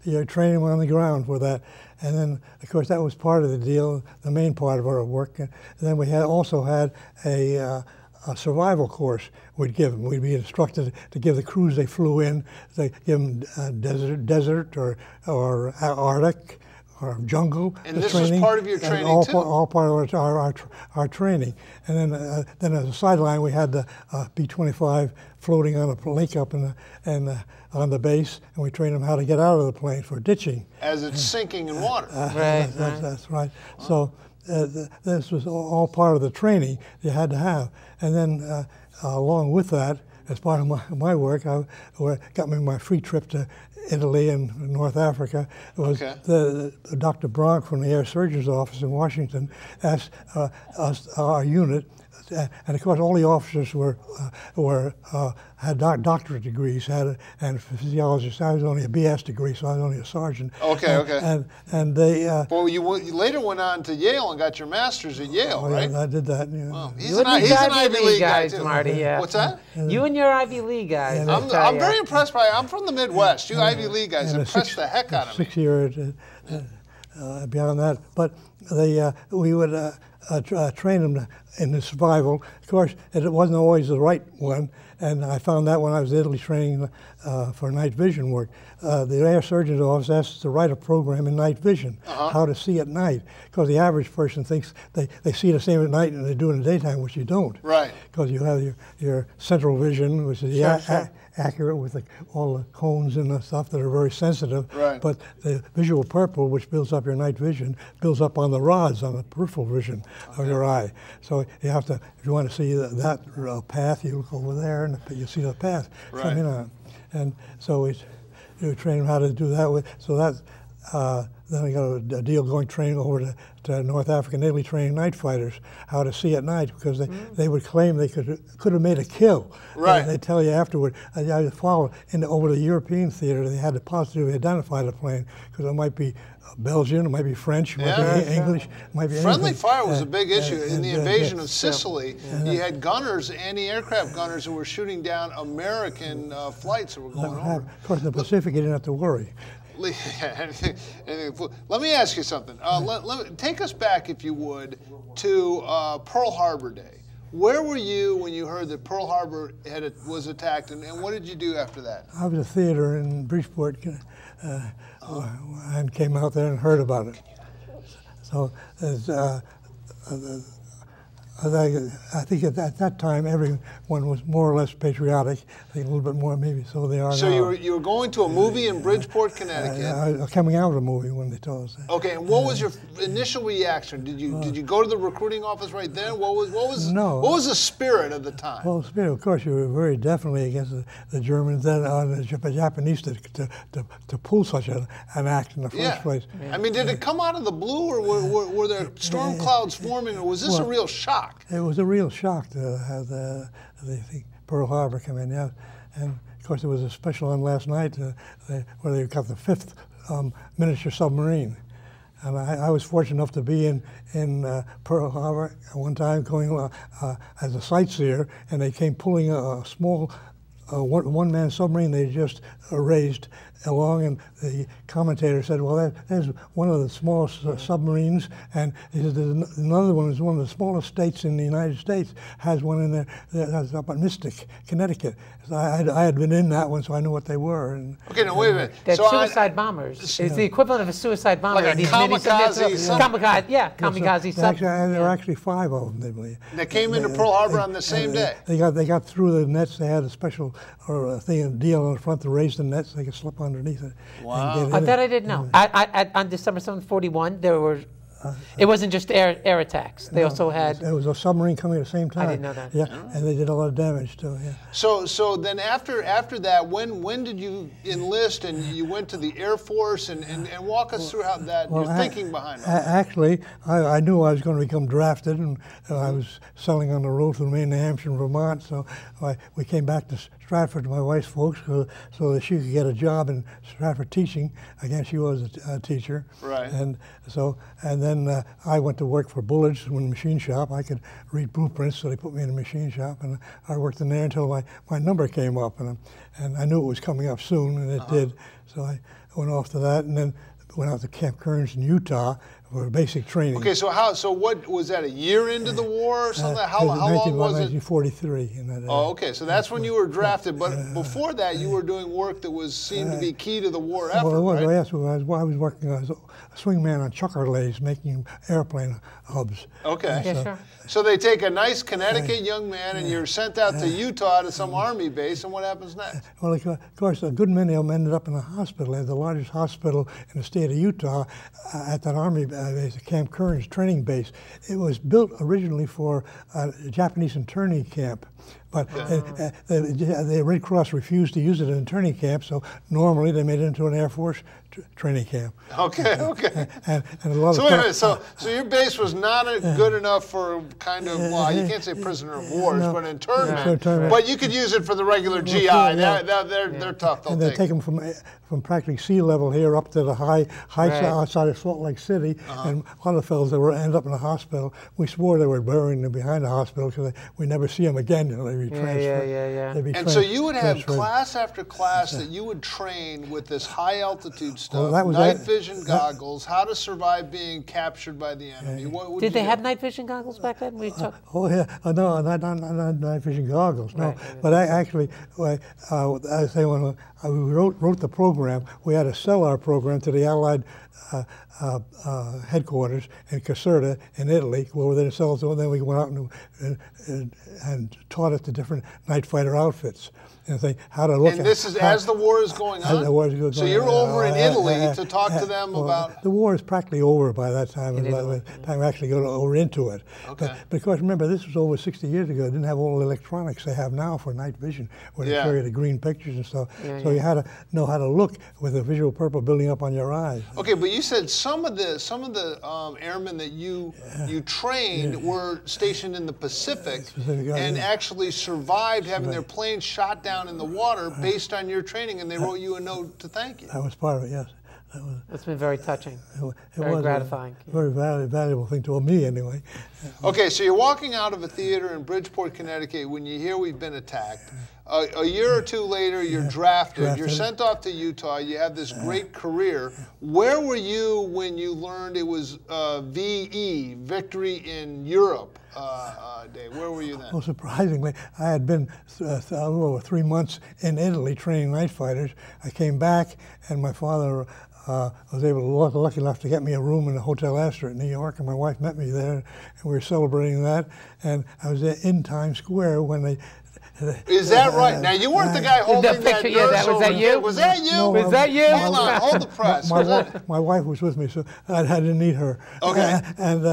S8: you're training them on the ground for that. And then, of course, that was part of the deal, the main part of our work. And then we also had a survival course we'd give them. We'd be instructed to give the crews they flew in, to give them desert or Arctic or jungle.
S1: And this was part of your training too?
S8: All part of our training. And then as a sideline, we had the B-25 floating on a lake up on the base, and we trained them how to get out of the plane for ditching.
S1: As it's sinking in water.
S8: That's right. Wow. So this was all part of the training you had to have. And then along with that, as part of my work, got me my free trip to Italy and North Africa. It was the Dr. Bronk from the Air Surgeon's Office in Washington asked our unit, and of course all the officers had doctorate degrees, and physiologists. I was only a BS degree, so I was only a sergeant. And they.
S1: Well, you later went on to Yale and got your master's at Yale, right?
S8: Yeah, I did that. Yeah.
S1: Well, he's an Ivy League guy too,
S9: Marty. Yeah.
S1: What's that?
S9: You and your Ivy League guys.
S1: I'm very impressed by. I'm from the Midwest. You Ivy League guys impressed the heck out of me.
S8: 6 years beyond that, but we would. Train them in the survival. Of course, it wasn't always the right one, and I found that when I was in Italy training for night vision work. The Air Surgeon's Office asked us to write a program in night vision, how to see at night, because the average person thinks they see the same at night and they do it in the daytime, which you don't.
S1: Right.
S8: Because you have your central vision, which is accurate with all the cones and the stuff that are very sensitive.
S1: Right.
S8: But the visual purple, which builds up your night vision, builds up on the rods on the peripheral vision of your eye. So you have to, if you want to see that path, you look over there and you see the path coming on. And so we train them how to do that. So that's then I got a deal going training over to North Africa and Italy, training night fighters how to see at night, because they would claim they could have made a kill.
S1: Right.
S8: They tell you afterward. I followed over the European theater. They had to positively identify the plane because it might be Belgian, it might be French, it might be English, it might be
S1: Friendly
S8: anything.
S1: fire was a big issue. In the invasion of Sicily, you had gunners, anti-aircraft gunners, who were shooting down American flights that were going over.
S8: Of course, in the Pacific, you didn't have to worry.
S1: Let me ask you something. Take us back, if you would, to Pearl Harbor Day. Where were you when you heard that Pearl Harbor was attacked, and what did you do after that?
S8: I was a theater in Bridgeport, and came out there and heard about it. So I think at that time everyone was more or less patriotic. I think a little bit more maybe so they are
S1: so
S8: now.
S1: So you were going to a movie in Bridgeport, Connecticut.
S8: Coming out of a movie when they told us that.
S1: Okay, and what was your initial reaction? Did you go to the recruiting office right then? What was the spirit of the time?
S8: Well, the spirit, of course, you were very definitely against the Germans and the Japanese to pull such an act in the first place.
S1: I mean, did it come out of the blue, or were there storm clouds forming, or was this a real shock?
S8: It was a real shock to have the Pearl Harbor come in, yeah. And of course, there was a special one last night where they got the 5th miniature submarine. And I was fortunate enough to be in Pearl Harbor at one time going as a sightseer, and they came pulling a small one-man submarine they just raised along, and the commentator said, well, there's one of the smallest submarines, and he said, another one is one of the smallest states in the United States, has one in there that's up at Mystic, Connecticut. So I had been in that one, so I knew what they were. And,
S1: okay, now wait a minute.
S9: They're suicide bombers. It's the equivalent of a suicide bomber.
S1: Like a kamikaze.
S9: Kamikaze.
S8: Actually, there were actually 5 of them, they believe.
S1: They came into Pearl Harbor on the same day.
S8: They got through the nets. They had a special deal on the front to raise the nets. They could slip underneath it.
S1: Wow.
S9: That I didn't know. On December 7th, 41, there were. It wasn't just air attacks. They also had.
S8: It was a submarine coming at the same time.
S9: I didn't know that.
S8: Yeah, and they did a lot of damage too. Yeah.
S1: So then after that, when did you enlist and you went to the Air Force and walk us through how your thinking behind it?
S8: Actually, I knew I was going to become drafted, and I was selling on the road from Maine, New Hampshire, and Vermont. So we came back to Stratford to my wife's folks so that she could get a job in Stratford teaching. Again, she was a teacher.
S1: Right.
S8: And then I went to work for Bullard's in the machine shop. I could read blueprints, so they put me in a machine shop, and I worked in there until my number came up, and I knew it was coming up soon, and it did. So I went off to that, and then went out to Camp Kearns in Utah for basic training.
S1: Okay, so what was that? A year into the war or something? How long was it?
S8: 1943.
S1: Okay, so that's when you were drafted. But before that, you were doing work that seemed to be key to the war effort.
S8: Well, it was.
S1: Right?
S8: Yes, I was working as a swingman on chucker lathes, making airplane hubs.
S1: Okay.
S9: Yeah, sure.
S1: So they take a nice Connecticut young man, and you're sent out to Utah to some Army base, and what happens next?
S8: Well, of course, a good many of them ended up in the hospital. They had the largest hospital in the state of Utah at that Army base, Camp Kearns training base. It was built originally for a Japanese internee camp. But the Red Cross refused to use it as an internee camp, so normally they made it into an Air Force training camp.
S1: Okay.
S8: And a lot
S1: so wait a minute, so your base was not good enough for kind of, well, you can't say prisoner of war, but internment, but you could use it for the regular GI. They're tough,
S8: and they take them from practically sea level here up to the high outside of Salt Lake City, and a lot of the fellows that end up in the hospital, we swore they were burying them behind the hospital because we never see them again. They'd be transferred.
S1: And so you would have class after class that you would train with this high altitude stuff, night vision goggles, how to survive being captured by the enemy.
S9: Did they have night vision goggles back then?
S8: Oh yeah, no, not night vision goggles. No, but I say when I wrote the program, we had to sell our program to the Allied headquarters in Caserta in Italy, where they sell it, and then we went out and taught it to different night fighter outfits. And think how to look.
S1: And this is as the war is going on. So you're over in Italy to talk to them about.
S8: The war is practically over by that time. By the time we actually go over into it.
S1: Okay.
S8: But of course, remember this was over 60 years ago. They didn't have all the electronics they have now for night vision, where they carry the green pictures and stuff. So you had to know how to look with the visual purple building up on your eyes.
S1: Okay, but you said some of the airmen that you trained were stationed in the Pacific and actually survived having their planes shot down in the water based on your training, and they wrote you a note to thank you.
S8: That was part of it, yes.
S9: That's been very touching.
S8: It
S9: very
S8: was
S9: gratifying.
S8: A very valuable thing to me, anyway.
S1: Okay, so you're walking out of a theater in Bridgeport, Connecticut when you hear we've been attacked. A year or two later, you're drafted. You're sent off to Utah. You have this great career. Where were you when you learned it was VE, Victory in Europe? Dave, where were you then?
S8: Well, surprisingly, I had been a little over 3 months in Italy training night fighters. I came back, and my father was lucky enough to get me a room in the Hotel Astor in New York, and my wife met me there, and we were celebrating that. And I was in Times Square when they.
S1: Is that right? Now, you weren't the guy holding that nurse
S9: was that you?
S1: Was that you?
S8: No,
S9: Was that you?
S1: Hold on, hold the press.
S8: My wife was with me, so I didn't need her.
S1: Okay.
S8: And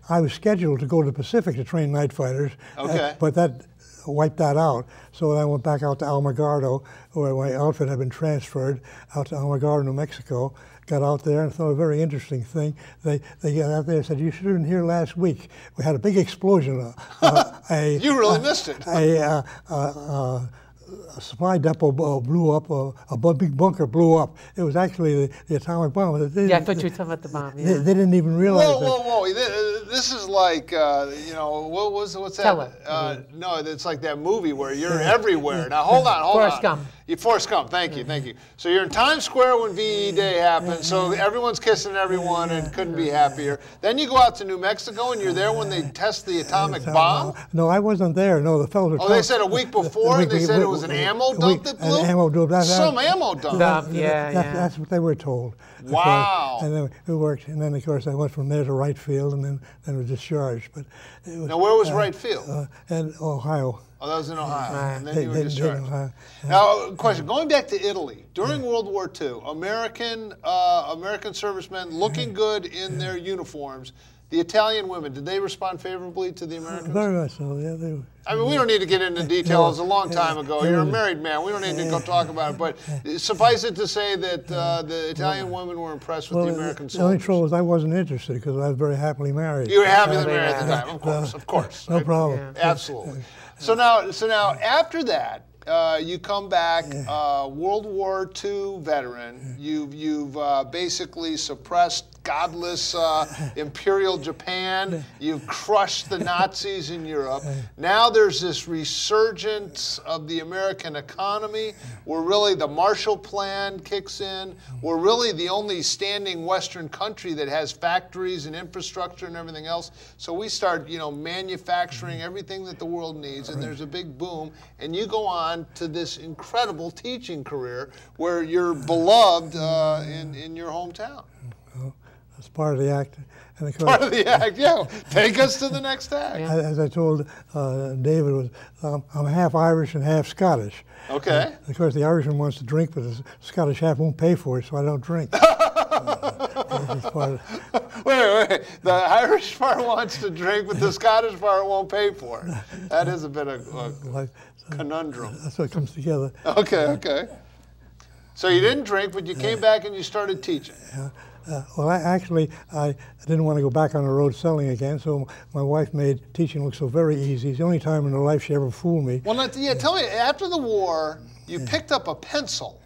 S8: I was scheduled to go to the Pacific to train night fighters.
S1: Okay.
S8: But that wiped that out. So I went back out to Alamogordo, where my outfit had been transferred out to Alamogordo, New Mexico. Got out there and thought a very interesting thing. They got out there and said, "You should have been here last week. We had a big explosion."
S1: You really missed it.
S8: A supply depot blew up. A big bunker blew up. It was actually the atomic bomb.
S9: Yeah, I thought you were talking about the bomb. Yeah.
S8: They didn't even realize.
S1: Whoa! This is like what's that?
S9: Tell it.
S1: No, it's like that movie where you're everywhere. Now hold on.
S9: Forrest Gump.
S1: Forrest Gump. Thank you. So you're in Times Square when VE Day happened. So everyone's kissing everyone and couldn't be happier. Then you go out to New Mexico and you're there when they test the atomic bomb.
S8: No, I wasn't there. No, the fellows.
S1: Oh, they said a week before. They said it was an ammo dump that blew.
S8: An ammo dump.
S1: Some ammo dump.
S8: That's what they were told.
S1: Wow.
S8: And then it worked. And then of course I went from there to Wright Field, and then was discharged. But it was,
S1: now where was Wright Field?
S8: In Ohio.
S1: Oh, that was in Ohio. And then you were
S8: In
S1: discharged.
S8: Ohio.
S1: Now, question, going back to Italy, during World War II, American servicemen looking good in their uniforms, the Italian women, did they respond favorably to the Americans?
S8: Very much so, yeah. They were.
S1: I mean, we don't need to get into detail. It was a long time ago. You're a married man. We don't need to go talk about it. But suffice it to say that the Italian women were impressed with the American soldiers.
S8: The only trouble is I wasn't interested because I was very happily married.
S1: You were happily married at the time, of course.
S8: No problem.
S1: Yeah. Absolutely. So now after that, you come back, World War II veteran. You've basically suppressed godless imperial Japan. You've crushed the Nazis in Europe. Now there's this resurgence of the American economy where really the Marshall Plan kicks in. We're really the only standing Western country that has factories and infrastructure and everything else. So we start, manufacturing everything that the world needs, and there's a big boom. And you go on to this incredible teaching career where you're beloved in your hometown.
S8: Well, that's part of the act. And of course,
S1: part of the act, yeah. Take us to the next act.
S8: As I told David, I'm half Irish and half Scottish.
S1: Okay.
S8: And of course, the Irishman wants to drink, but the Scottish half won't pay for it, so I don't drink.
S1: Wait. The Irish part wants to drink, but the Scottish part won't pay for it. That is a bit of a conundrum.
S8: That's what comes together.
S1: Okay. So you didn't drink, but you came back and you started teaching.
S8: Well, I didn't want to go back on the road selling again, so my wife made teaching look so very easy. It's the only time in her life she ever fooled me.
S1: Well, tell me, after the war, you picked up a pencil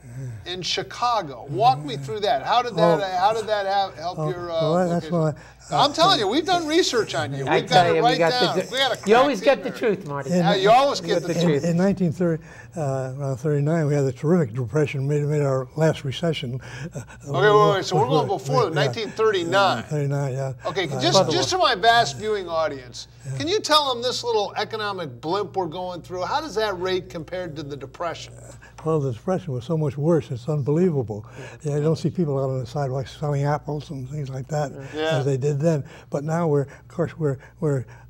S1: in Chicago. Walk me through that. How did that help your?
S8: Well, that's why.
S1: I'm telling you, we've done research on you. We've got it right down.
S9: You always get the truth, Marty.
S1: You always get the truth.
S8: In 1939, we had a terrific depression, made our last recession.
S1: Wait. So we're going before 1939.
S8: 39, yeah.
S1: Okay, just to my vast viewing audience, can you tell them this little economic blimp we're going through? How does that rate compared to the Depression?
S8: Well, the Depression was so much worse. It's unbelievable. Yeah, you don't see people out on the sidewalks selling apples and things like that as they did then. But now we're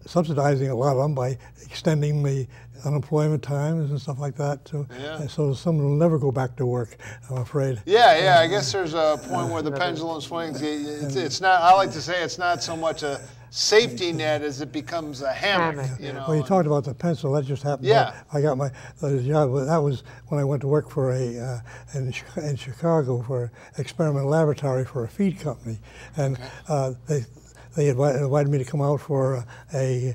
S8: subsidizing a lot of them by extending the unemployment times and stuff like that. So, so some will never go back to work, I'm afraid.
S1: Yeah. I guess there's a point where the pendulum swings. It's not. I like to say it's not so much a safety net as it becomes a hammock.
S8: Well, you talked about the pencil. That just happened.
S1: Yeah.
S8: I got my job. That was when I went to work for in Chicago for an experimental laboratory for a feed company, and they invited me to come out for a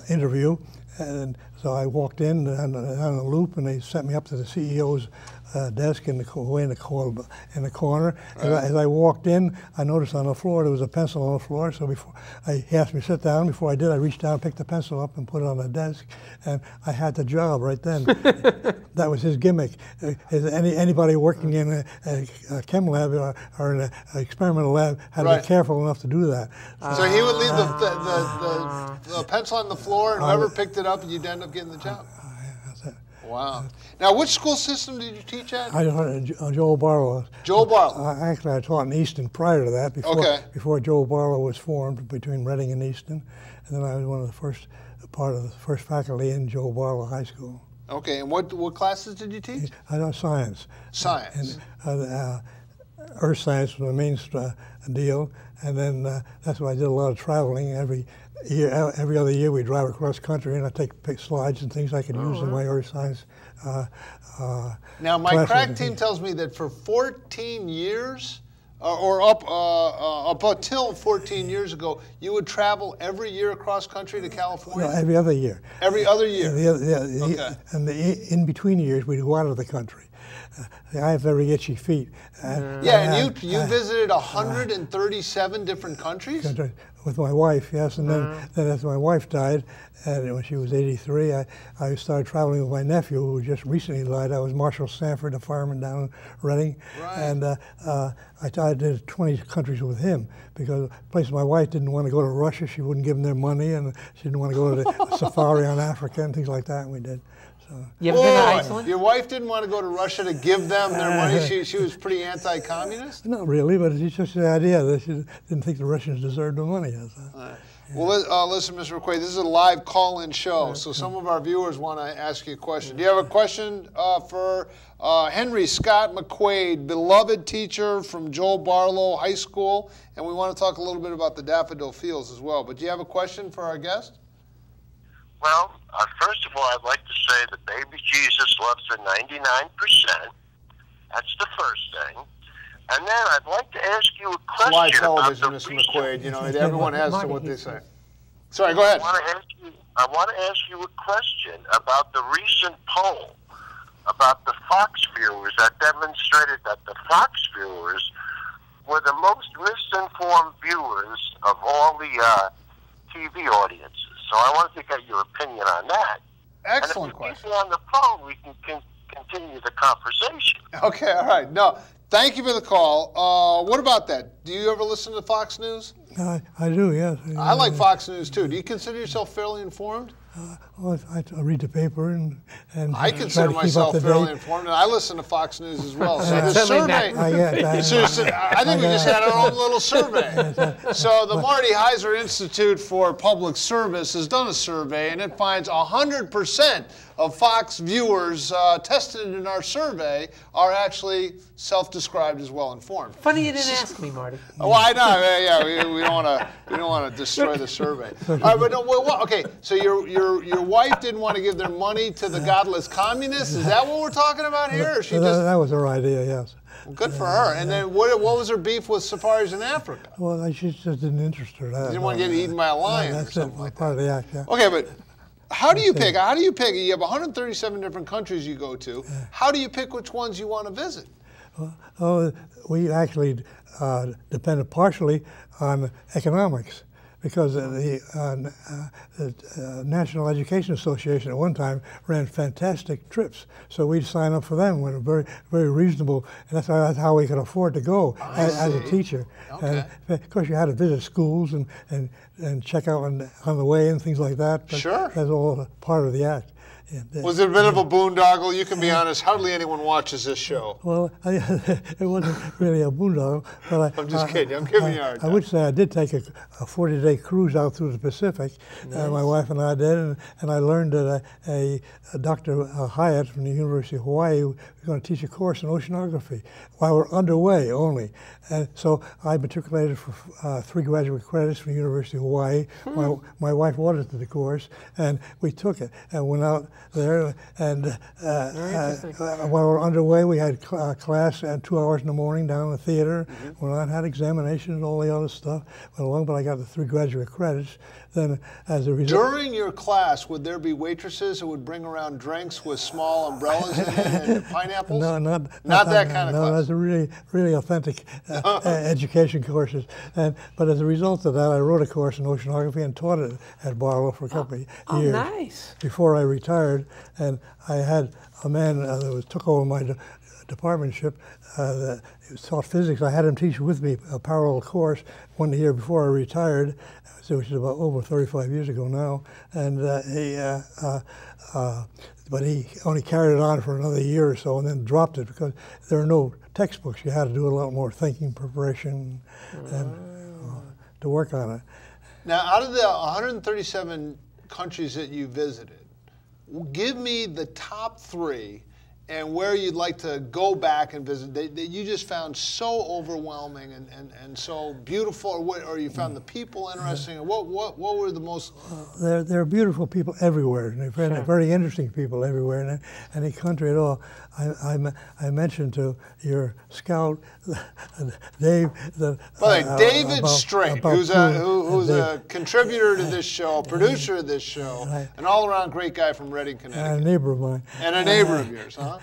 S8: interview, and so I walked in on a loop, and they sent me up to the CEO's desk in the corner. Right. As I walked in, I noticed on the floor there was a pencil on the floor. So he asked me to sit down. Before I did, I reached down, picked the pencil up, and put it on the desk, and I had the job right then. That was his gimmick. Anybody working in a chem lab or in an experimental lab had to be careful enough to do that.
S1: So he would leave the pencil on the floor, and whoever picked it up, you'd end up getting the job. Wow. Now, which school system did you teach at?
S8: I taught at Joel Barlow.
S1: Joel Barlow.
S8: Actually, I taught in Easton prior to that, before Joel Barlow was formed between Reading and Easton. And then I was one of the first, part of the first faculty in Joel Barlow High School.
S1: Okay, and what classes did you teach?
S8: I taught science.
S1: Science.
S8: And, earth science was the main deal, and then that's why I did a lot of traveling. Every other year we drive across country, and I take slides and things I could use in my earth science.
S1: Now my crack team tells me that for 14 years, or up until 14 years ago, you would travel every year across country to California?
S8: No, every other year.
S1: Every other year?
S8: Okay. And in between years, we'd go out of the country. I have very itchy feet.
S1: And you visited 137 different countries?
S8: With my wife, yes. And then as my wife died, and when she was 83, I started traveling with my nephew, who just recently died. I was Marshall Sanford, a fireman down in Reading.
S1: Right.
S8: And I did 20 countries with him, because places my wife didn't want to go to Russia. She wouldn't give them their money, and she didn't want to go to the safari on Africa and things like that, and we did.
S9: You ever been to Iceland?
S1: Your wife didn't want to go to Russia to give them their money? She was pretty anti-communist?
S8: Not really, but it's just the idea that she didn't think the Russians deserved the money.
S1: Well, listen, Mr. McQuaid, this is a live call-in show, so some of our viewers want to ask you a question. Do you have a question for Henry Scott McQuaid, beloved teacher from Joel Barlow High School? And we want to talk a little bit about the Daffodil Fields as well. But do you have a question for our guest?
S10: Well, first of all, I'd like to say that baby Jesus loves her 99%. That's the first thing. And then I'd like to ask you a question
S1: live television,
S10: about
S1: Mr. McQuaid. You know, everyone has to what they say. Sorry, go ahead.
S10: I want to ask you a question about the recent poll about the Fox viewers that demonstrated that the Fox viewers were the most misinformed viewers of all the TV audiences. So I wanted to get your opinion on that.
S1: Excellent
S10: question. And if
S1: question.
S10: you on the phone, we can continue the conversation.
S1: Okay, all right. No, thank you for the call. What about that? Do you ever listen to Fox News?
S8: I do, yes.
S1: I like Fox News, too. Do you consider yourself fairly informed?
S8: Well, I read the paper and
S1: I consider myself fairly informed, and I listen to Fox News as well. So the survey, I think we just had our own little survey. So the Marty Heiser Institute for Public Service has done a survey, and it finds 100% of Fox viewers tested in our survey are actually self-described as well-informed.
S9: Funny you didn't ask me, Marty.
S1: Well, I know. Yeah, we don't want to destroy the survey. All right, but no, okay. So your wife didn't want to give their money to the godless communists. Is that what we're talking about here? Or
S8: that was her idea, yes.
S1: Well, good for her. And then what was her beef with safaris in Africa?
S8: Well, she just didn't interest her.
S1: She didn't want to get eaten by a lion or something like that.
S8: Part of the act, yeah.
S1: Okay, but how do you pick? How do you pick? You have 137 different countries you go to. How do you pick which ones you want to visit?
S8: Well, we actually depended partially on economics, because the National Education Association at one time ran fantastic trips. So we'd sign up for them when very, very reasonable, and that's how we could afford to go as a teacher.
S1: Okay.
S8: And of course, you had to visit schools and check out on the way and things like that. But
S1: sure.
S8: That's all part of the act.
S1: Was it a bit of a boondoggle? You can be honest, hardly anyone watches this show.
S8: Well, it wasn't really a boondoggle. But
S1: I'm just kidding. I'm giving you a hard time.
S8: I would say I did take a 40-day cruise out through the Pacific.
S1: Nice.
S8: My wife and I did, and I learned that a Dr. Hyatt from the University of Hawaii was going to teach a course in oceanography while we're underway only. And so I matriculated for 3 graduate credits from the University of Hawaii. My wife audited the course, and we took it and went out there. And while we were underway, we had class at 2 hours in the morning down in the theater. Went on, had examinations and all the other stuff. Went along, but I got the 3 graduate credits. Then, as a result,
S1: during your class, would there be waitresses who would bring around drinks with small umbrellas in it and pineapples?
S8: No, not
S1: that kind of class.
S8: No, that's a really authentic education courses. But as a result of that, I wrote a course in oceanography and taught it at Barlow for a couple of years.
S9: Nice.
S8: Before I retired, and I had a man that took over my departmentship that taught physics. I had him teach with me a parallel course 1 year before I retired, so which is about over 35 years ago now. And but he only carried it on for another year or so and then dropped it because there are no textbooks. You had to do a lot more thinking, preparation, and to work on it.
S1: Now, out of the 137 countries that you visited, give me the top 3 and where you'd like to go back and visit that you just found so overwhelming and so beautiful, or you found the people interesting. What were the most?
S8: There are beautiful people everywhere, and very interesting people everywhere in any country at all. I mentioned to your scout, Dave,
S1: David Strait, who's a contributor to this show, a producer of this show, an all-around great guy from Reading, Connecticut.
S8: And a neighbor of mine.
S1: And a neighbor of yours, huh?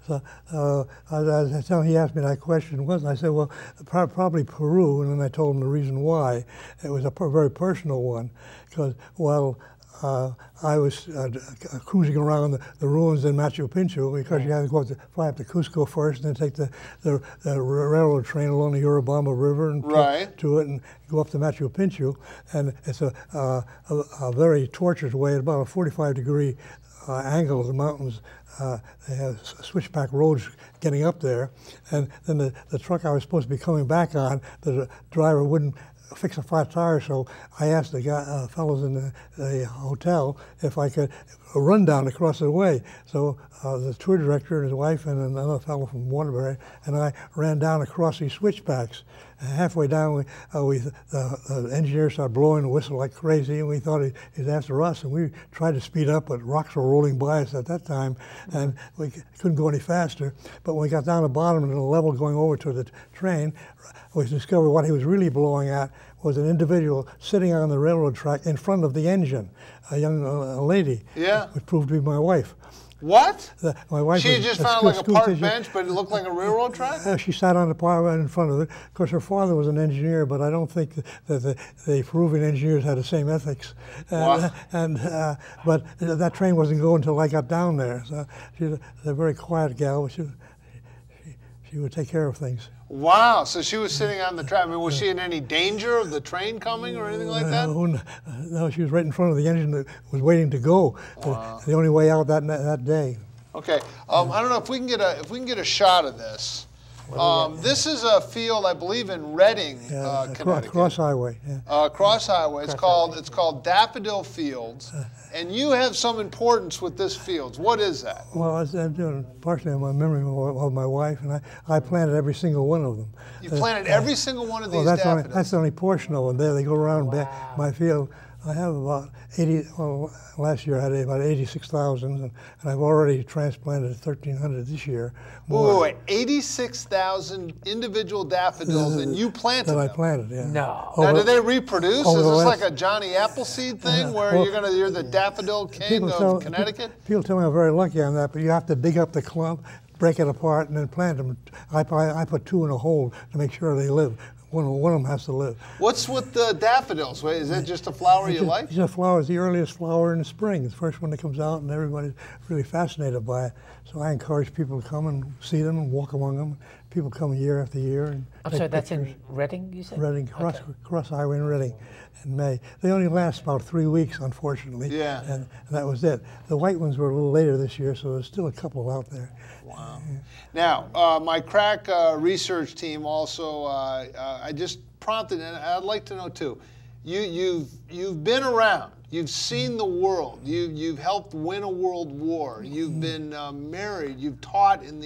S8: So I told him, he asked me that question, I said, well, probably Peru, and then I told him the reason why. It was a very personal one, because while I was cruising around the ruins in Machu Picchu, because you had to fly up to Cusco first, and then take the railroad train along the Urubamba River and to it, and go up to Machu Picchu, and it's a very tortuous way, at about a 45-degree angle of the mountains. They have switchback roads getting up there, and then the truck I was supposed to be coming back on, the driver wouldn't fix a flat tire, so I asked the fellows in the hotel if I could run down across the way. So the tour director and his wife and another fellow from Waterbury and I ran down across these switchbacks. And halfway down, the engineer started blowing the whistle like crazy, and we thought he was after us, and we tried to speed up, but rocks were rolling by us at that time, and we couldn't go any faster. But when we got down the bottom and the level going over to the train, we discovered what he was really blowing at was an individual sitting on the railroad track in front of the engine, a young lady, which proved to be my wife.
S1: What?
S8: My wife
S1: she just found like a park bench, but it looked like a railroad track?
S8: She sat on the park right in front of it. Of course, her father was an engineer, but I don't think that the Peruvian engineers had the same ethics. But that train wasn't going until I got down there. So she's a very quiet gal, but she would take care of things.
S1: Wow, so she was sitting on the track. I mean, was she in any danger of the train coming or anything like that?
S8: No, she was right in front of the engine that was waiting to go. Wow. The only way out that day.
S1: Okay, I don't know if we can get a shot of this. This is a field, I believe, in Reading, Connecticut.
S8: Cross Highway. Yeah.
S1: Cross Highway. It's called Daffodil Fields, and you have some importance with this field. What is that?
S8: Well, I'm doing partially on my memory of my wife, and I planted every single one of them.
S1: You planted every single one of these daffodils?
S8: That's the only portion of them. There, they go around my field. I have about 80, well, last year I had about 86,000, and I've already transplanted 1,300 this year.
S1: Wait, 86,000 individual daffodils, and you planted them?
S8: That I planted, yeah.
S9: No.
S1: Now, do they reproduce? Is this like a Johnny Appleseed thing, where you're the daffodil king of Connecticut?
S8: People tell me I'm very lucky on that, but you have to dig up the clump, break it apart, and then plant them. I put 2 in a hole to make sure they live. One of them has to live.
S1: What's with the daffodils? Wait, is that just a flower you like?
S8: It's a flower. It's the earliest flower in the spring. It's the first one that comes out, and everybody's really fascinated by it. So I encourage people to come and see them and walk among them. People come year after year. And
S9: I'm sorry, that's in Reading, you said?
S8: Reading, Cross Highway in Reading in May. They only last about 3 weeks, unfortunately.
S1: Yeah.
S8: And that was it. The white ones were a little later this year, so there's still a couple out there.
S1: Wow. Now, my crack research team also, I just prompted, and I'd like to know too, you've been around, you've seen the world, you've helped win a world war, you've been married, you've taught in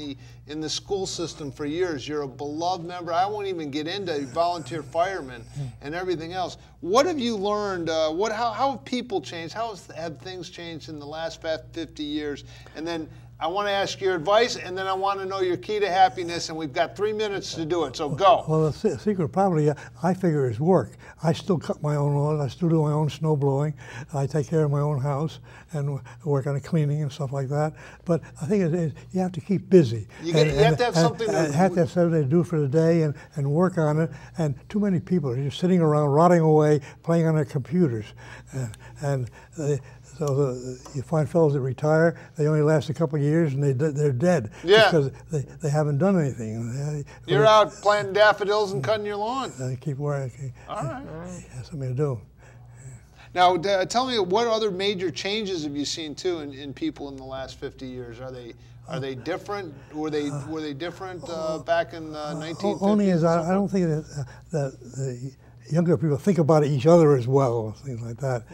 S1: the school system for years, you're a beloved member. I won't even get into volunteer firemen and everything else. What have you learned? How have people changed? How have things changed in the last 50 years? And then I want to ask your advice, and then I want to know your key to happiness, and we've got 3 minutes to do it, so go.
S8: Well, the secret probably, I figure, is work. I still cut my own lawns. I still do my own snow blowing. I take care of my own house and work on the cleaning and stuff like that. But I think it is, you have to keep busy.
S1: You have to have something
S8: to do for the day and work on it. And too many people are just sitting around, rotting away, playing on their computers. So you find fellows that retire, they only last a couple of years. years and they're dead.
S1: Yeah.
S8: Because they haven't done anything.
S1: You're out planting daffodils and cutting your lawn.
S8: Keep working.
S1: All right.
S8: Have something to do.
S1: Now, tell me, what other major changes have you seen too in people in the last 50 years? Are they different? Were they different back in the 1950s?
S8: Only as I don't think that the younger people think about each other as well, things like that,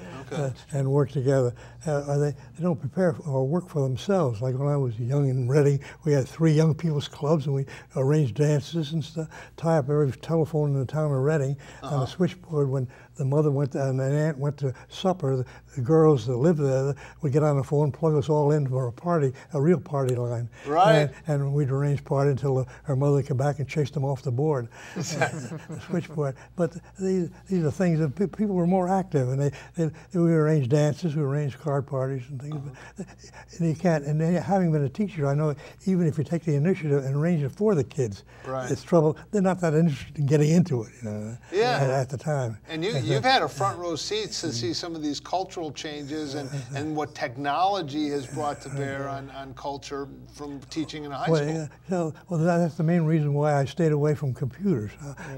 S8: and work together. They don't prepare or work for themselves. Like when I was young in Reading, we had 3 young people's clubs, and we arranged dances and stuff. Tie up every telephone in the town of Reading on a switchboard. When the mother went and the aunt went to supper, the girls that lived there would get on the phone, plug us all in for a party, a real party line.
S1: Right.
S8: And we'd arrange party until her mother would come back and chase them off the board, the switchboard. But these are things that people were more active, and we arranged dances, we arranged card parties and things. And you can't. And then having been a teacher, I know even if you take the initiative and arrange it for the kids, it's trouble. They're not that interested in getting into it, at the time.
S1: And you've had a front row seat to see some of these cultural changes and what technology has brought to bear on culture from teaching in a high school.
S8: Well, that's the main reason why I stayed away from computers.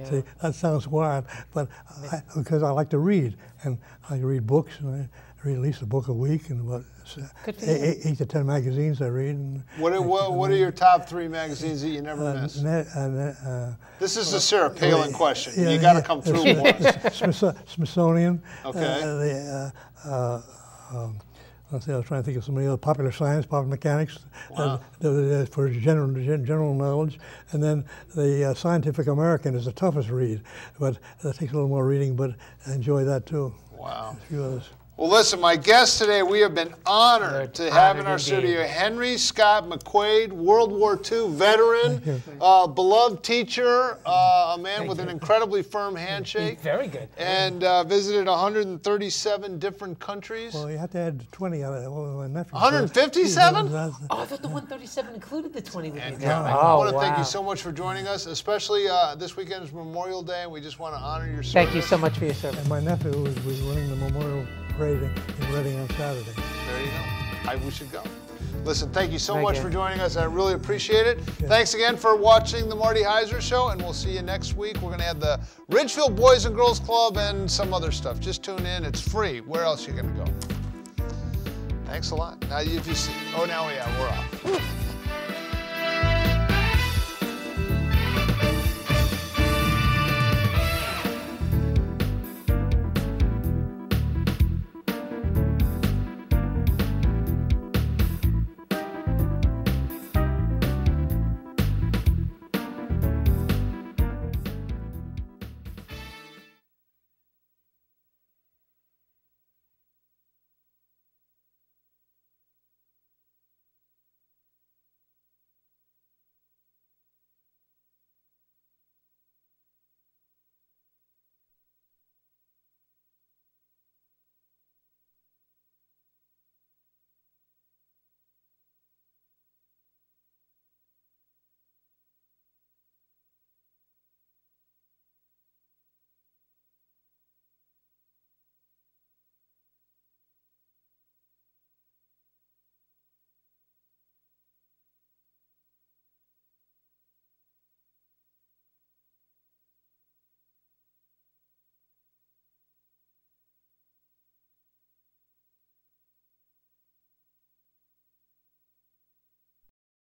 S8: See, that sounds wild, but because I like to read, and I read books, and I read at least a book a week, and about 8 to 10 magazines I read. And
S1: what are your top 3 magazines that you never miss? This is the Sarah Palin question. You got to come through more.
S8: Smithsonian.
S1: Okay.
S8: Let's see, I was trying to think of some of the other popular science, popular mechanics,
S1: wow.
S8: For general knowledge. And then the Scientific American is the toughest read, but that takes a little more reading, but I enjoy that too.
S1: Wow.
S8: A few others.
S1: Well, listen, my guest today, we have been honored to have in our studio Henry Scott McQuaid, World War II veteran, beloved teacher, a man with an incredibly firm handshake.
S9: Very good.
S1: And visited 137 different countries.
S8: Well, you have to add 20 on it. My nephew.
S1: 157?
S9: Oh, I thought the 137 included the 20 with you.
S1: I want to thank you so much for joining us, especially this weekend is Memorial Day, and we just want to honor your service.
S9: Thank you so much for your service.
S8: And my nephew was running the Memorial Parade in Reading on Saturday.
S1: There you go. We should go. Listen, thank you so much for joining us. I really appreciate it. Thanks again for watching the Marty Heiser Show, and we'll see you next week. We're going to have the Ridgefield Boys and Girls Club and some other stuff. Just tune in. It's free. Where else are you going to go? Thanks a lot. Now, if you see, now we're off.